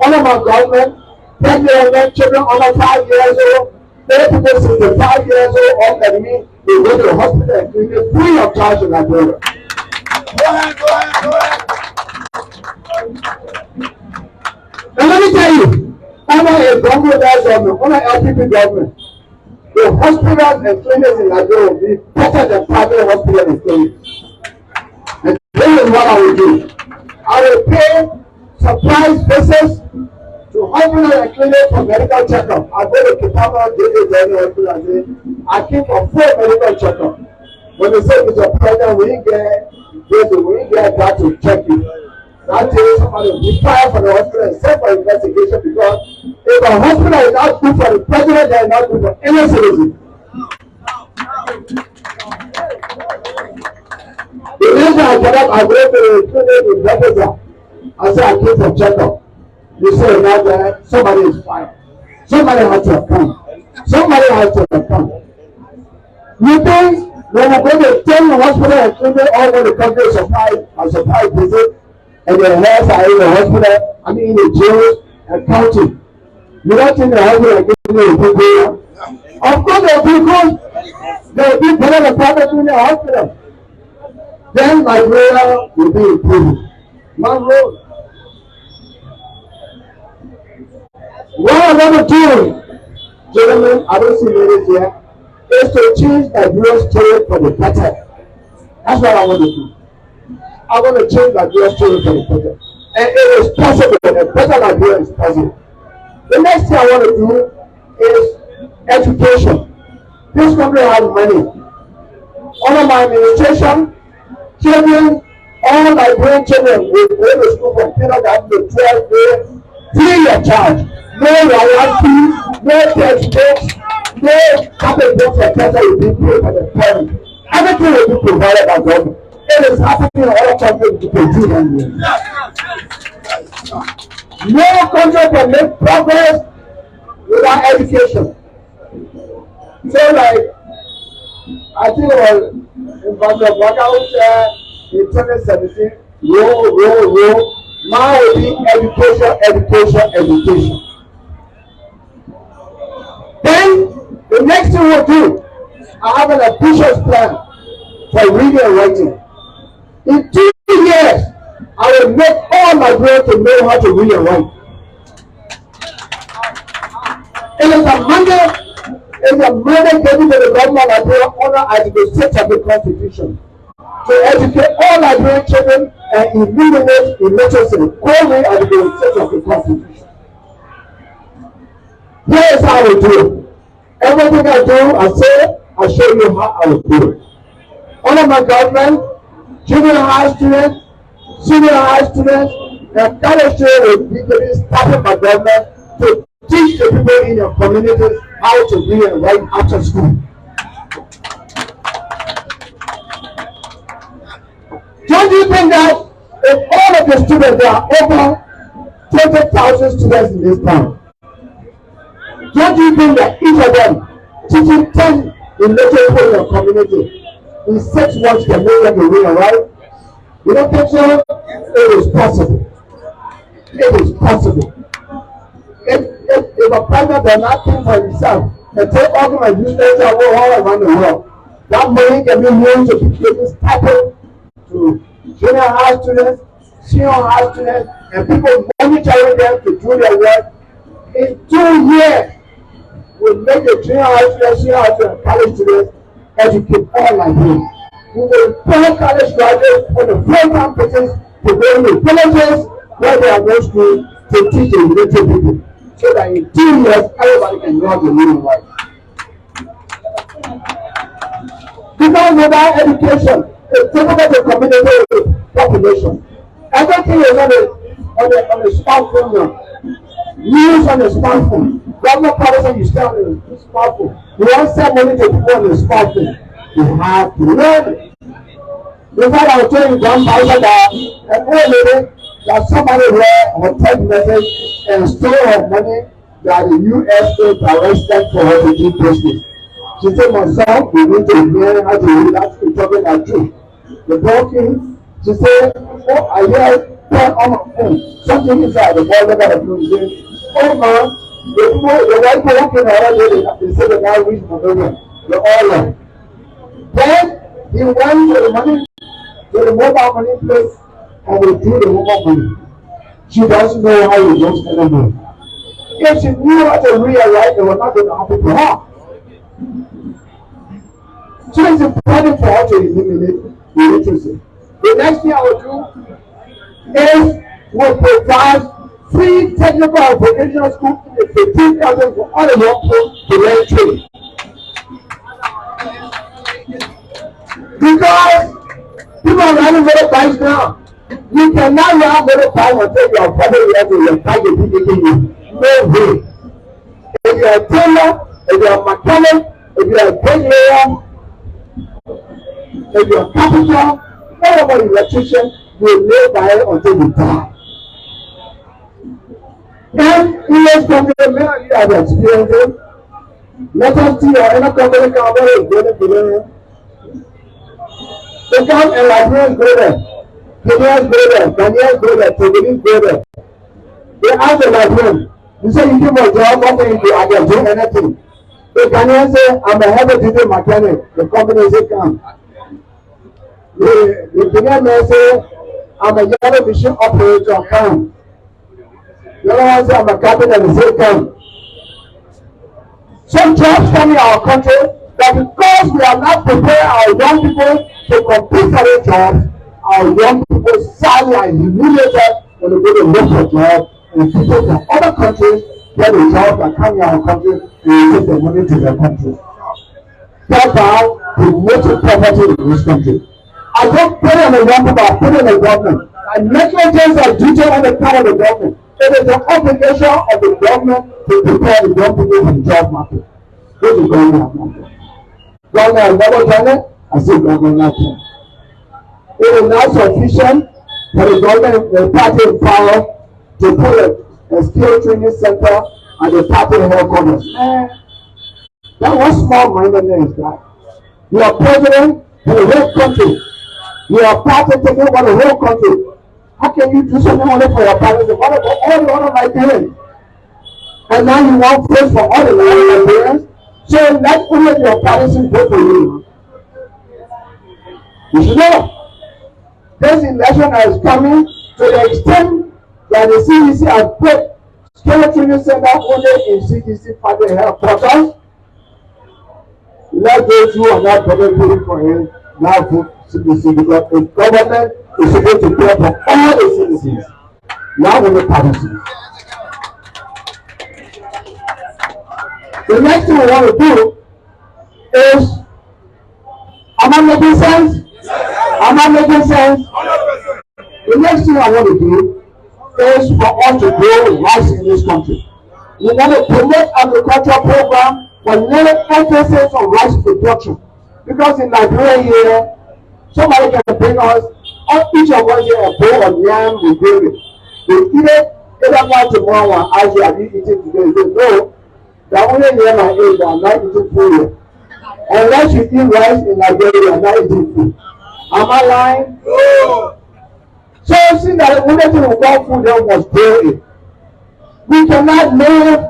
under my government, pregnant children under 5 years old, many people 65 years old or than me, they go to the hospital and clinic free of charge in Liberia. Go ahead. And let me tell you, under a government, under LPP government, the hospitals and clinics in Nigeria will be better than private hospitals and clinics. And this is what I will do. I will pay surprise visits to hospitals and clinics for medical checkup. I go to Kitama General Hospital and say, I came for full medical checkup. When they say, Mr. President, we get this, we get that to check you. That is somebody will be fired for the hospital and sent for investigation because if a hospital is not good for the president, they are not good for any citizen. The next time I get up, I go to the clinic with Rebecca. I say I came for checkup. You say not there, somebody is fired. Somebody has to come. Somebody has to come. You think when we go to 10 hospital and clinic all over the country a surprise visit? And their heads are in the hospital, in the jail and county. You don't think the hospital is giving you a good deal? Of course they'll be good. They'll be better than private in the hospital. Then Liberia will be improved. One road. What I want to do, gentlemen, I don't see ladies here, is to change Liberia's story for the better. That's what I want to do. I want to change Liberia's story for the better. And it is possible. A better Liberia is possible. The next thing I want to do is education. This country has money. Under my administration, children, all Liberian children will go to school from kindergarten to 12th grade, free of charge. No royalty, no textbooks, no carpet books, etc. will be paid for the parents. Everything will be provided by government. It is happening in all countries to produce and no country can make progress without education. So like, I think it was in Bangladesh who said in 2017, roll. Now it will be education. Then the next thing we'll do, I have an ambitious plan for reading and writing. In 2 years, I will make all Nigerians to know how to read and write. It is a mandate given to the government of Nigeria under Article 6 of the Constitution to educate all Nigerian children and eliminate illiteracy, according to Article 6 of the Constitution. Here is how I will do it. Everything I do, I say, I show you how I will do it. Under my government, junior high students, senior high students, and college students will be started by government to teach the people in your communities how to read and write after school. Don't you think that if all of the students, there are over 20,000 students in this town, don't you think that each of them teaching 10 illiterate people in your community in 6 months can make them to read and write? You don't think so? It is possible. It is possible. If a president does not think for himself and take all my business and go all around the world, that money can be used to give stipend to junior high students, senior high students, and people monitoring them to do their work. In 2 years, we'll make the junior high students, senior high students, and college students educate all like him. We will prepare college graduates for the full campuses to go in the villages where they are no school to teach the illiterate people, so that in 2 years everybody can know the meaning right. Because without education, it's difficult to communicate with population. Everything is on the smartphone now. News on the smartphone. Government policy, you stay on the smartphone. You want to send money to people on the smartphone. You have to learn it. In fact, I will tell you one thousand that an old lady that somebody read her text message and stole her money that the USA directed for her to do business. She said, my son, we need to learn how to read. That's the talking that truth. The boy came. She said, oh, I hear turn on my phone. Something inside. The boy looked at the phone. He said, oh man, the white boy came around. They said the guy reached my building. The oil. Then he went to the money, to the mobile money place, and withdrew the mobile money. She doesn't know how you don't spend money. If she knew how to read and write, it was not going to happen to her. So it's important for her to eliminate the literacy. The next thing I will do is we'll provide free technical and vocational school in the 15,000 for all the young people to learn trade. Because people are running motorbikes now. You cannot run motorbikes until you are probably level your target PPP. No way. If you are a tailor, if you are a mechanic, if you are a bricklayer, if you are a carpenter, whatever electrician, you live by it until you die. Then, US company may not have experience. Let us see or any company come over is going to be. They come and Liberians go there, Kenyans go there, Ghanaians go there, Togolese go there. They ask the Liberian, you say you give me a job, what can you do? I can do anything. The Ghanaian say, I'm a heavy-duty mechanic. The company say, come. The Ghanaian man say, I'm a yellow machine operator, come. The other one say, I'm a carpenter, and they say, come. Some jobs come in our country, but because we are not preparing our young people to compete for the jobs, our young people sadly are humiliated when they go to look for jobs, and people from other countries get a job that come in our country and take the money to their country. Thereby, promoting poverty in this country. I don't put on the young people, I put on the government. And negligence or duty on the part of the government. It is the obligation of the government to prepare the young people for the job market. This is government. Government has never done it, I say government not done. It is not sufficient for the government, the party in power, to put a skill training center at the party headquarters. That was small-mindedness, right? You are president for the whole country. You are party taking over the whole country. How can you do something only for your parents? What about all the other Liberians? And now you want vote for all the Liberians? So let only your parents vote for you. You should know. This election is coming to the extent that the CEC has put skill training center only in CEC party headquarters. Let those who are not benefiting for him now vote CEC because the government is supposed to pay for all the citizens, not only parties. The next thing we want to do is, am I making sense? Am I making sense? The next thing I want to do is for us to grow rice in this country. We want to promote agricultural program for laying emphasis on rice production. Because in Nigeria here, somebody can bring us, each of us here, a bowl of yam with gravy. We eat it, either one tomorrow, as you are eating today. They know that only yam I ate, I'm not eating food here. Unless you eat rice in Nigeria, I'm not eating food. Am I lying? No. So see that the only thing we got food there was grow it. We cannot live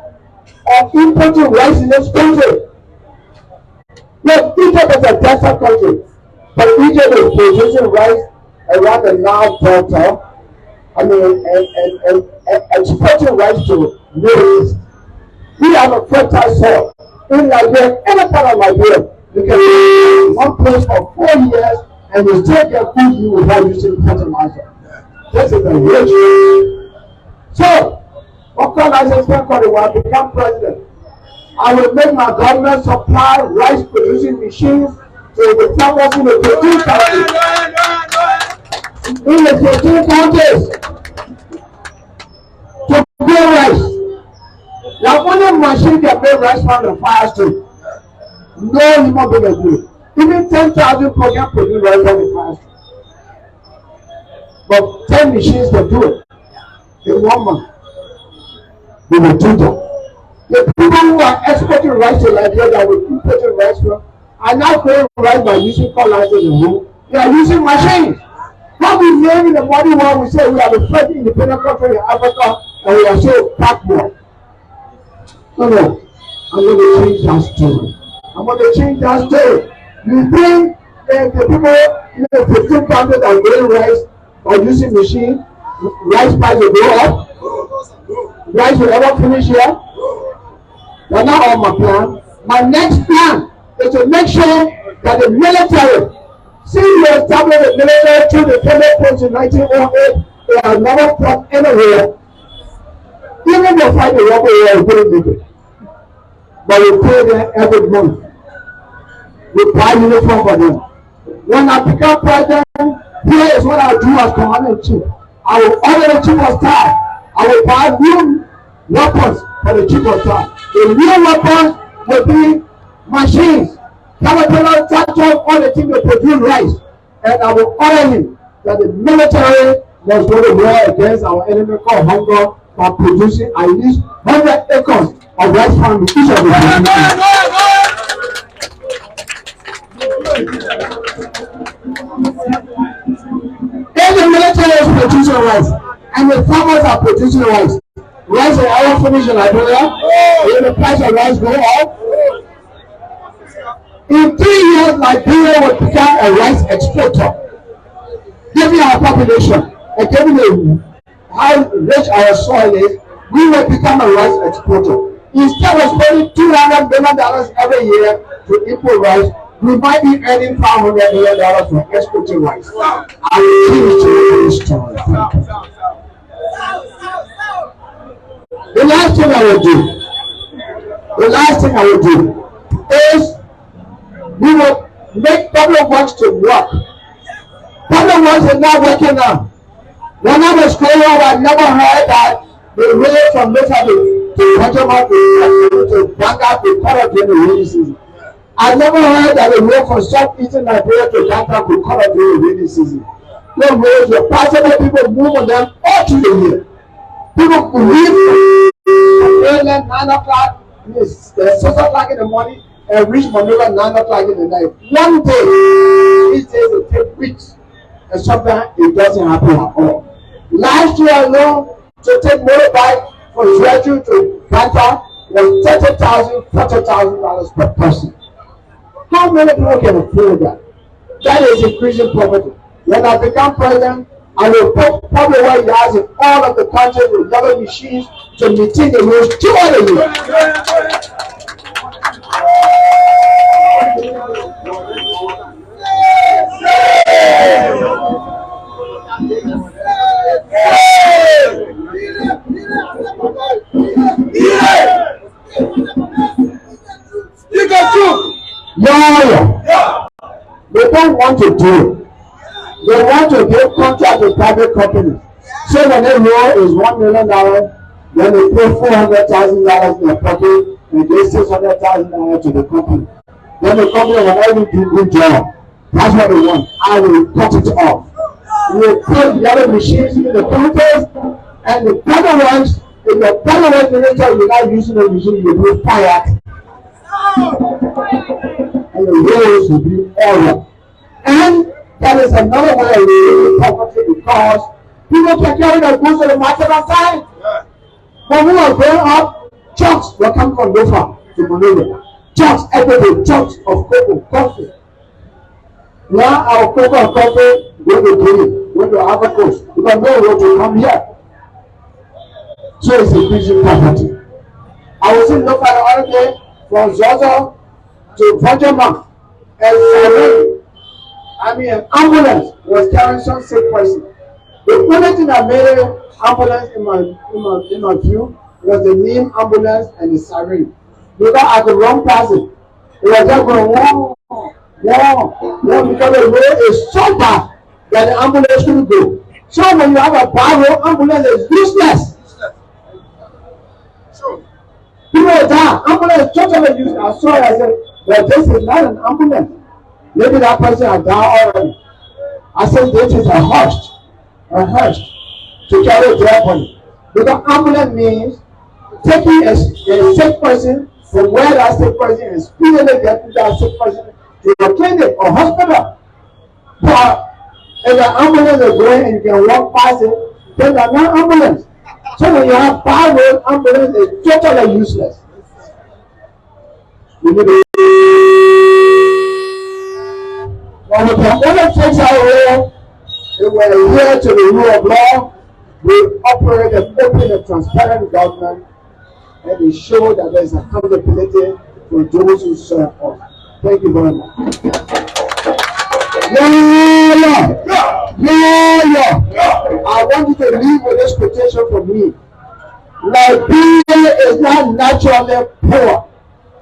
on importing rice in this country. Look, Egypt is a desert country, but Egypt is producing rice around the Nile Delta. I mean, and exporting rice to Middle East. We have a fertile soil. In Nigeria, any part of Nigeria, you can live in one place for 4 years and you still get food without using fertilizer. This is a rich. So, of course, I said, when I become president, I will make my government supply rice producing machines to the farmers in the 15 counties. In the 15 counties to grow rice. Now, only machine can make rice from the fire street. No human being can do it. Even 10,000 programs produce rice from the fire street. But 10 machines can do it in 1 month. They will do that. The people who are experts importing rice to Liberia that we importing rice from are now growing rice by using fertilizer in the home. They are using machines. How we live in the modern world, we say we are the first independent country in Africa and we are so backward. No. I'm going to change that story. I'm going to change that story. You bring the people, 15 countries that are growing rice by using machine, rice price will go up. Rice will ever finish here. That's not all my plan. My next plan is to make sure that the military, since we established the military through the Federal Post in 1908, they have never fought anywhere. Even they fight the rubber war, we couldn't do it. But we pay them every month. We buy uniform for them. When I become president, here is what I do as commander-in-chief. I will order the chief of staff. I will buy new weapons for the chief of staff. The new weapons will be machines. Caterpillar, tractor, all the things to produce rice. And I will order him that the military must go to war against our enemy called hunger by producing at least 100 acres of rice farm in each of the communities. If the military is producing rice and the farmers are producing rice, rice will ever finish in Liberia? Will the price of rice go up? In 3 years, Liberia will become a rice exporter. Given our population and given how rich our soil is, we will become a rice exporter. Instead of spending $200 million every year to import rice, we might be earning $500 million for exporting rice. I will change to this story. The last thing I will do is we will make public works to work. Public works is not working now. When I was growing up, I never heard that the road from Mozambique to Panama to Banga to cut off during the rainy season. I never heard that the road from southeastern Liberia to Banga could cut off during the rainy season. The roads were passable, people move on them all through the year. People could leave from mainland 9 o'clock, 6 o'clock in the morning, and reach Manila 9 o'clock in the night. One day, these days it takes weeks, and sometimes it doesn't happen at all. Last year alone, to take motorbike from Zreju to Banta was $30,000, $40,000 per person. How many people can afford that? That is increasing poverty. When I become president, I will put public works yards in all of the countries with yellow machines to maintain the roads throughout the year. They don't want to do it. They want to give contract to private companies. So when their road is $1 million, then they pay $400,000 in their pocket and give $600,000 to the company. Then the company will not even do a good job. That's what they want. I will cut it off. We will put the other machines in the computers and the better ones, if the better ones minister you're not using the machine, you will fire. And the roads will be all right. And that is another way of reducing poverty because people can carry their goods to the market on time. When we were growing up, trucks were coming from Lofa to Monrovia. Trucks every day, trucks of cocoa, coffee. Now our cocoa and coffee go to Guinea, go to Ivory Coast, because no road to come here. So it's increasing poverty. I was in Lofa the other day from Zozo to Vajama, and an ambulance was carrying some sick person. The only thing that made an ambulance in my view was the name ambulance and the siren. Because I could run past it. It was just going whoa, because the road is so bad that the ambulance couldn't go. So when you have a bad road, ambulance is useless. People are down. Ambulance is totally useless. I saw it, I said, well, this is not an ambulance. Maybe that person has died already. I said, this is a hearse to carry a dead body. Because ambulance means taking a sick person from where that state president is, speedily get to that state president to your clinic or hospital. But if the ambulance is going and you can walk past it, then there's no ambulance. So when you have 5-road ambulance, it's totally useless. You need when the component takes our role, if we adhere to the rule of law, we operate an open and transparent government, and we show that there is accountability for those who serve us. Thank you very much. I want you to leave with this quotation from me. Liberia is not naturally poor.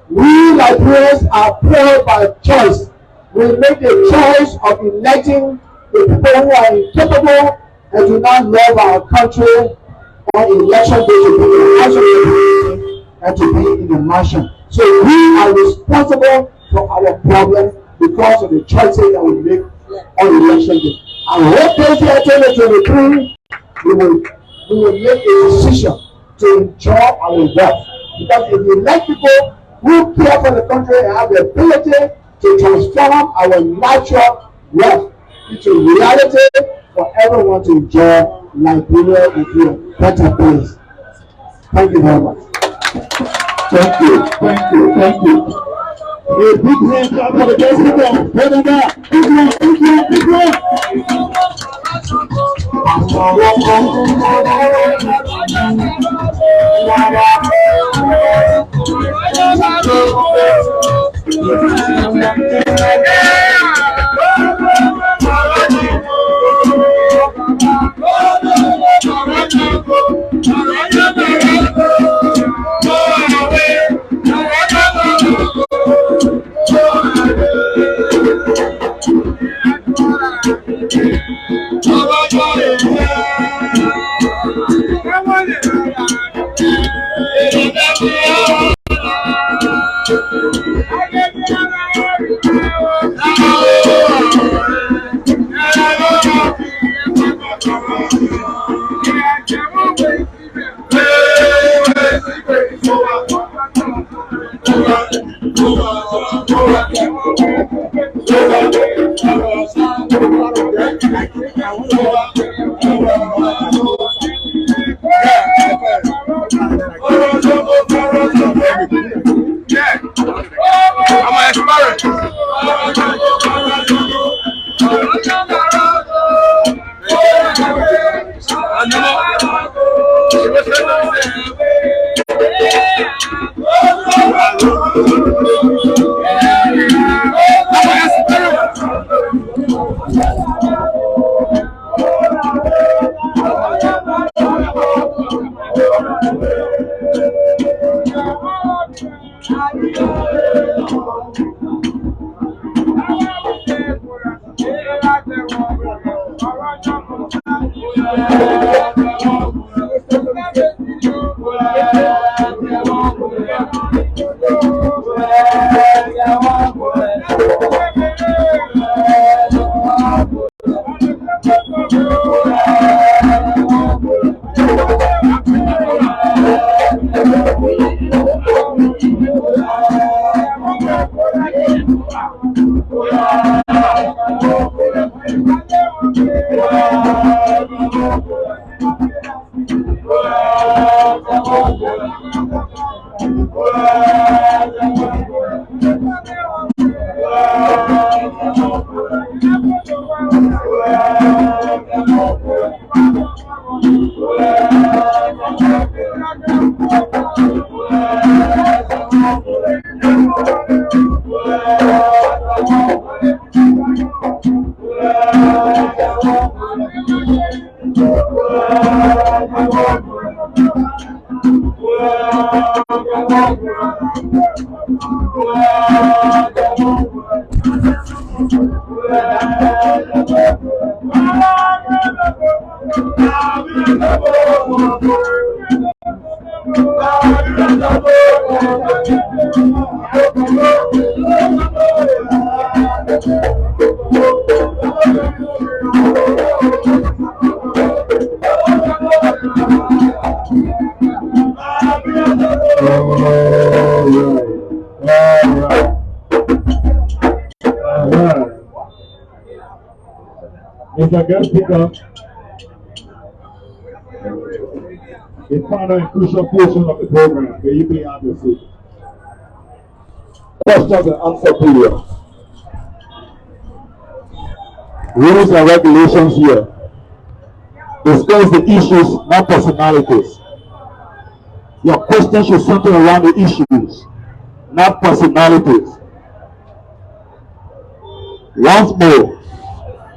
We Liberians are poor by choice. We make the choice of electing the people who are incapable and do not love our country on election day to be in the House of Representatives and to be in the mansion. So we are responsible for our problem because of the choices that we make on election day. I hope this year 2023 we will make a decision to enjoy our wealth. Because if we elect people who care for the country and have the ability to transform our natural wealth into reality for everyone to enjoy Liberia and be a better place. Thank you very much. Thank you. Thank you. Thank you. A big hand clap for the president. Better that. Big one. Big one. Big one. Mr. Guest Speaker, the final and crucial portion of the program, may you please have your seat. Questions and answer period. Rules and regulations here. Discuss the issues, not personalities. Your questions should center around the issues, not personalities. Once more,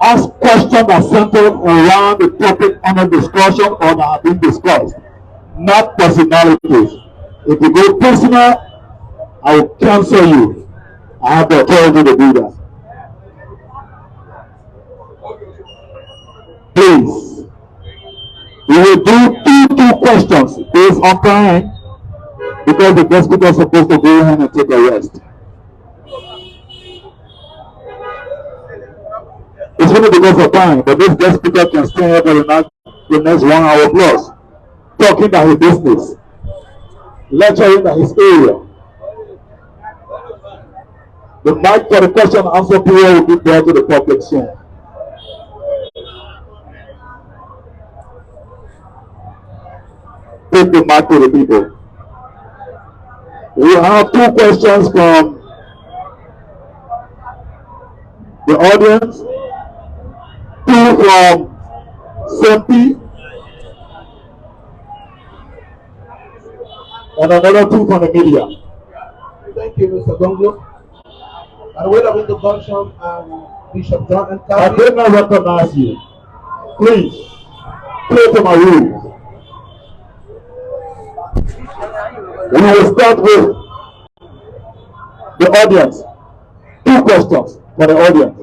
ask questions that center around the topic under discussion or that have been discussed, not personalities. If you go personal, I will cancel you. I have the authority to do that. Please, we will do two questions based on time because the guest speaker is supposed to go in and take a rest. It's only because of time, but this guest speaker can stay here for the next 1 hour plus, talking about his business, lecturing about his area. The mic for the question and answer period will be there to the public soon. Take the mic to the people. We have 2 questions from the audience, 2 from CENPID, and another 2 from the media. Thank you, Mr. Gongloe. By the way of introduction, Bishop John and I did not recognize you. Please, play to my rules. We will start with the audience. 2 questions for the audience.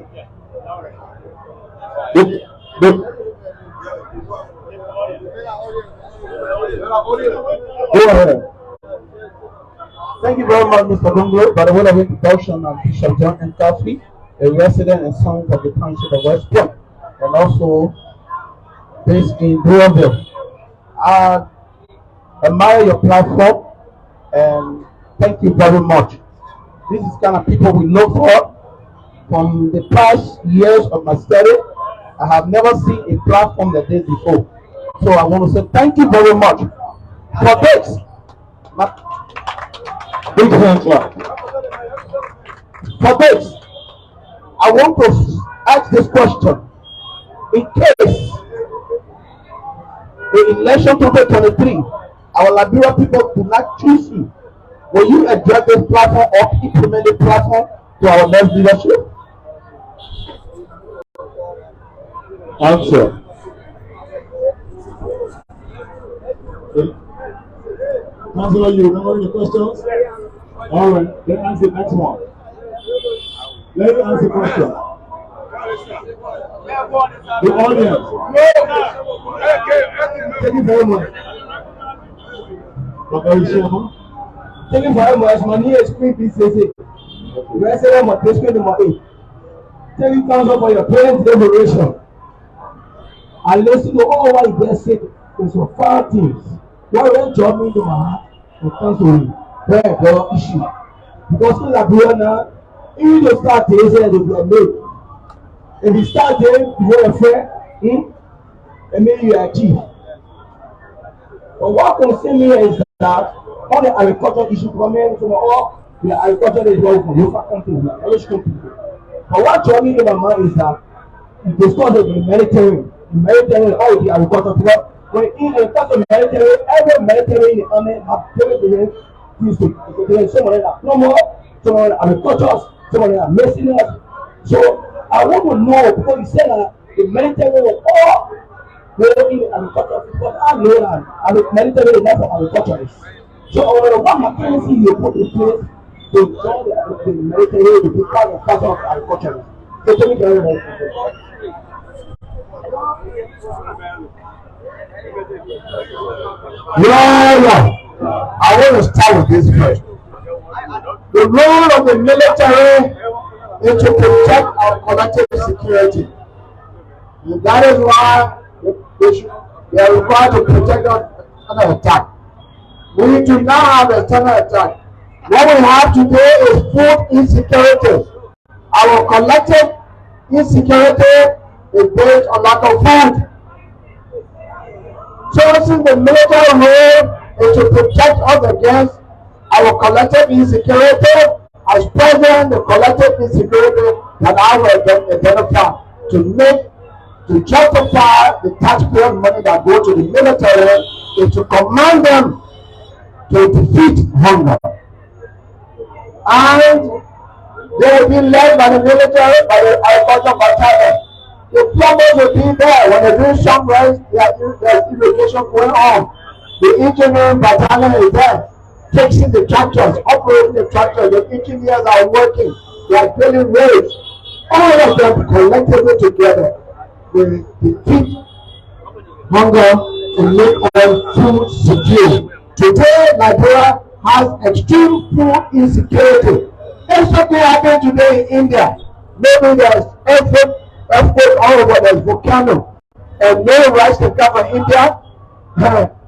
Go ahead. Thank you very much, Mr. Gongloe. By the way of introduction, I'm Bishop John and a resident and son of the township of West Point, and also based in Louisville. I admire your platform, and thank you very much. This is kind of people we look for. From the past years of my study, I have never seen a platform like this before. So I want to say thank you very much for this. Big hand clap. For this, I want to ask this question. In case the election 2023, our Liberia people do not choose you, will you address this platform or implement the platform to our next leadership? Answer. Councilor, you remember the questions? All right, let's answer the next one. Let's answer the question. The audience. Thank you very much. Thank you very much. My name is Queen PCC. Resident of District number 8. Thank you, Council, for your parent deliberation. I listen to all what you just said. There's some 5 things. What went job me to my heart and council where the issue. Because in Liberia now, even to start days there will be a made. If you start there, you want a friend, and maybe you are chief. But what concerns me is that all the agricultural issues coming from all the agricultural is well from local countries, Irish countries. But what job me in my mind is that if they start the humanitarian, all the agricultural people. When in the part of military, every military in the army have very different things to do. Some of them are plumber, some of them are agricultures, some of them are masoners. So I want to know, because you said that the military will all go in the agriculture, because I know that the military is not for agriculturists. So I want to know what mechanism you put in place to join the military to be part of agriculturists. So thank you very much. Yeah. I want to start with this first. The role of the military is to protect our collective security. And that is why they are required to protect us under attack. We do not have external attack. What we have today is food insecurity. Our collective insecurity is based on lack of food. So since the military role is to protect us against our collective insecurity, as president, the collective insecurity that I will identify to justify the taxpayer money that go to the military is to command them to defeat hunger. And they will be led by the military, by the agriculture battalion. The plumbers will be there when they do sunrise, there's irrigation going on. The engineering battalion is there, fixing the tractors, operating the tractors. The engineers are working, they are building roads. All of them collectively together will defeat hunger and make all food secure. Today, Nigeria has extreme food insecurity. If something happened today in India, maybe there's earthquake all over, there's volcano, and no rice can come from India,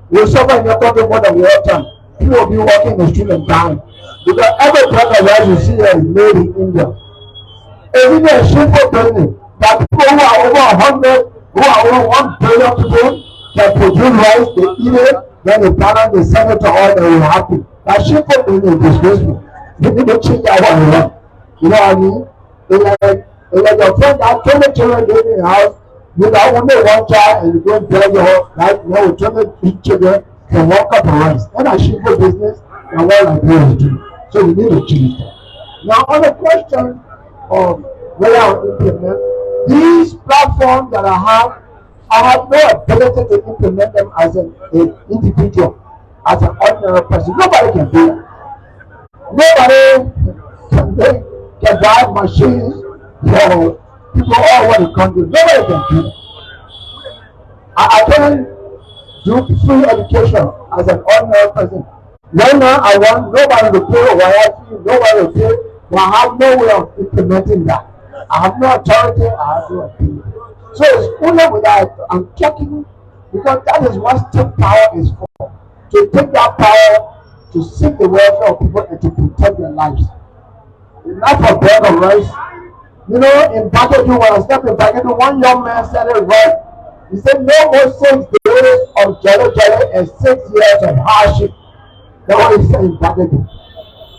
will suffer in your country more than the other time. People will be walking in the street and dying. Because every kind of rice you see here is made in India. It's even a simple business that people who are over 100, who are over 1 billion people can produce rice, they eat it, then they balance, they send it to all, they will happy. That simple business is disgraceful. You need to change that one around. You know what I mean? It's like your friend that 20 children live in the house, you got only one child and you go and tell your right now with 23 children can walk up and rice. That's a simple business and what Nigeria is doing. So we need to change that. Now on the question of whether I will implement these platforms that I have no ability to implement them as an individual, as an ordinary person. Nobody can do that. Nobody can drive machines for people all over the country. Nobody can do that. I can do free education as an ordinary person. Right now, I want nobody to pay wire fee, nobody to pay, but I have no way of implementing that. I have no authority, I have no opinion. So it's only without I'm talking, because that is what state power is for. To take that power to seek the welfare of people and to protect their lives. Not for bread or rice. You know, in Bagadu, when I stepped in Bagadu, one young man said it right. He said, no more 6 days of jelly and 6 years of hardship. That's what he said in Bagadu.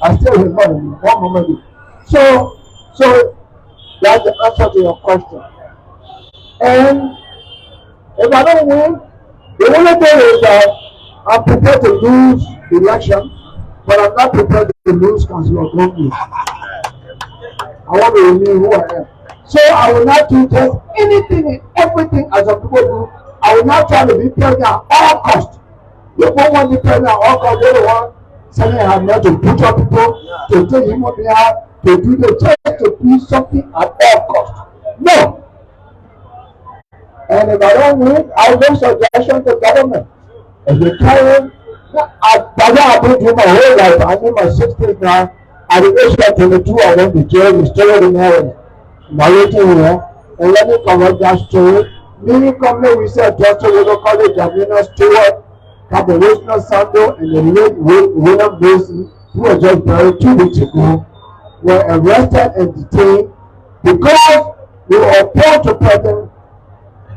I still remember him, one moment ago. So that's the answer to your question. And if I don't win, the only thing is that I'm prepared to lose the election, but I'm not prepared to lose Councilor Gongloe. I want to remain who I am. So I will not do just anything and everything as some people do. I will not try to be president at all costs. If one want to be president at all costs, they don't want sending her not to butcher people, to take human being out, to do the just to do something at all costs. No. And if I don't win, I will make suggestion to government. If they carry, I've been through my whole life. I'm in my 60s now. At the age of 22, I went to jail, stolen the marriage. Narrating here, and let me correct that story. Many companies we said just to local college, Jamina Stewart, Cabarosna Sando, and the late William Mason, who was just buried 2 weeks ago, were arrested and detained because they were opposed to President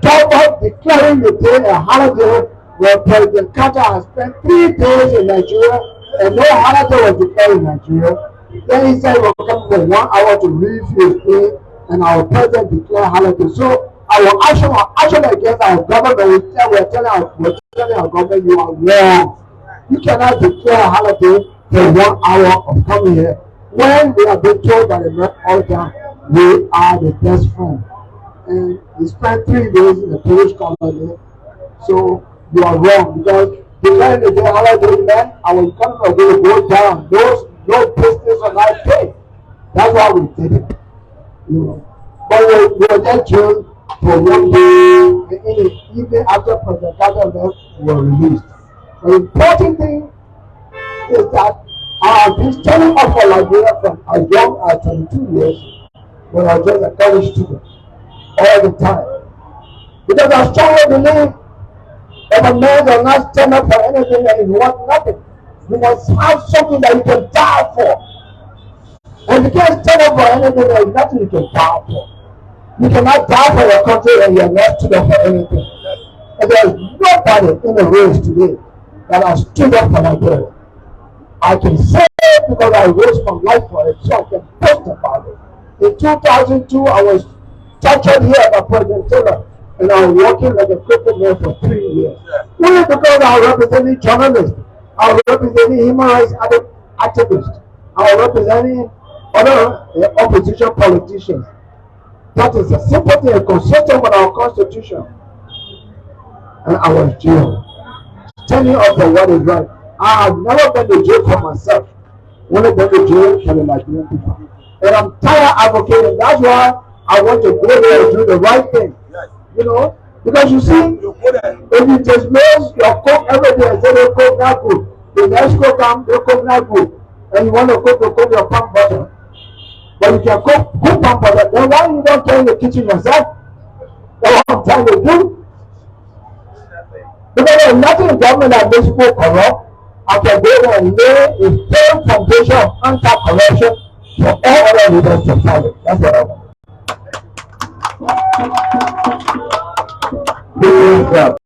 Trump declaring the day a holiday where President Carter has spent 3 days in Nigeria and no holiday was declared in Nigeria. Then he said we're coming for 1 hour to review his day and our president declared holiday. So our action against our government, we're telling our government you are wrong. You cannot declare a holiday for 1 hour of coming here. When we have been told by the American order, we are the best friend. And we spent 3 days in the Polish colony. So you are wrong because declaring the day holiday meant our economy will go down. No business on our pay. That's why we did it. You know. But we were then jailed for 1 day, and in the evening after President Carter left, we were released. The important thing is that I have been studying up for Liberia from as young as 22 years when I was just a college student, all the time. Because I strongly believe if a man does not stand up for anything that is worth nothing, you must have something that you can die for. And you can't stand up for anything that is nothing you can die for. You cannot die for your country and you are not stood up for anything. And there is nobody in the race today that has stood up for Nigeria. I can say it because I raised my life for it, so I can boast about it. In 2002, I was tortured here by President Taylor, and I was working like a crippled man for 3 years. Only because I was representing journalists, I was representing human rights activists, I was representing other opposition politicians. That is a simple thing, consistent with our constitution. And I was jailed. Telling us that what is right. I have never been to jail for myself. Only been to jail for the Nigerian people. And I'm tired advocating. That's why I want to go there and do the right thing. You know? Because you see, if you dismiss your coke every day and say the coke not good, the next coke comes, the coke not good, and you want to cook your palm butter. But you can cook good palm butter, then why you don't turn the kitchen yourself? That's what I'm trying to do. Because there's nothing in government that makes people corrupt. I can go there and lay a firm foundation of anti-corruption for all other leaders to follow. That's what I want.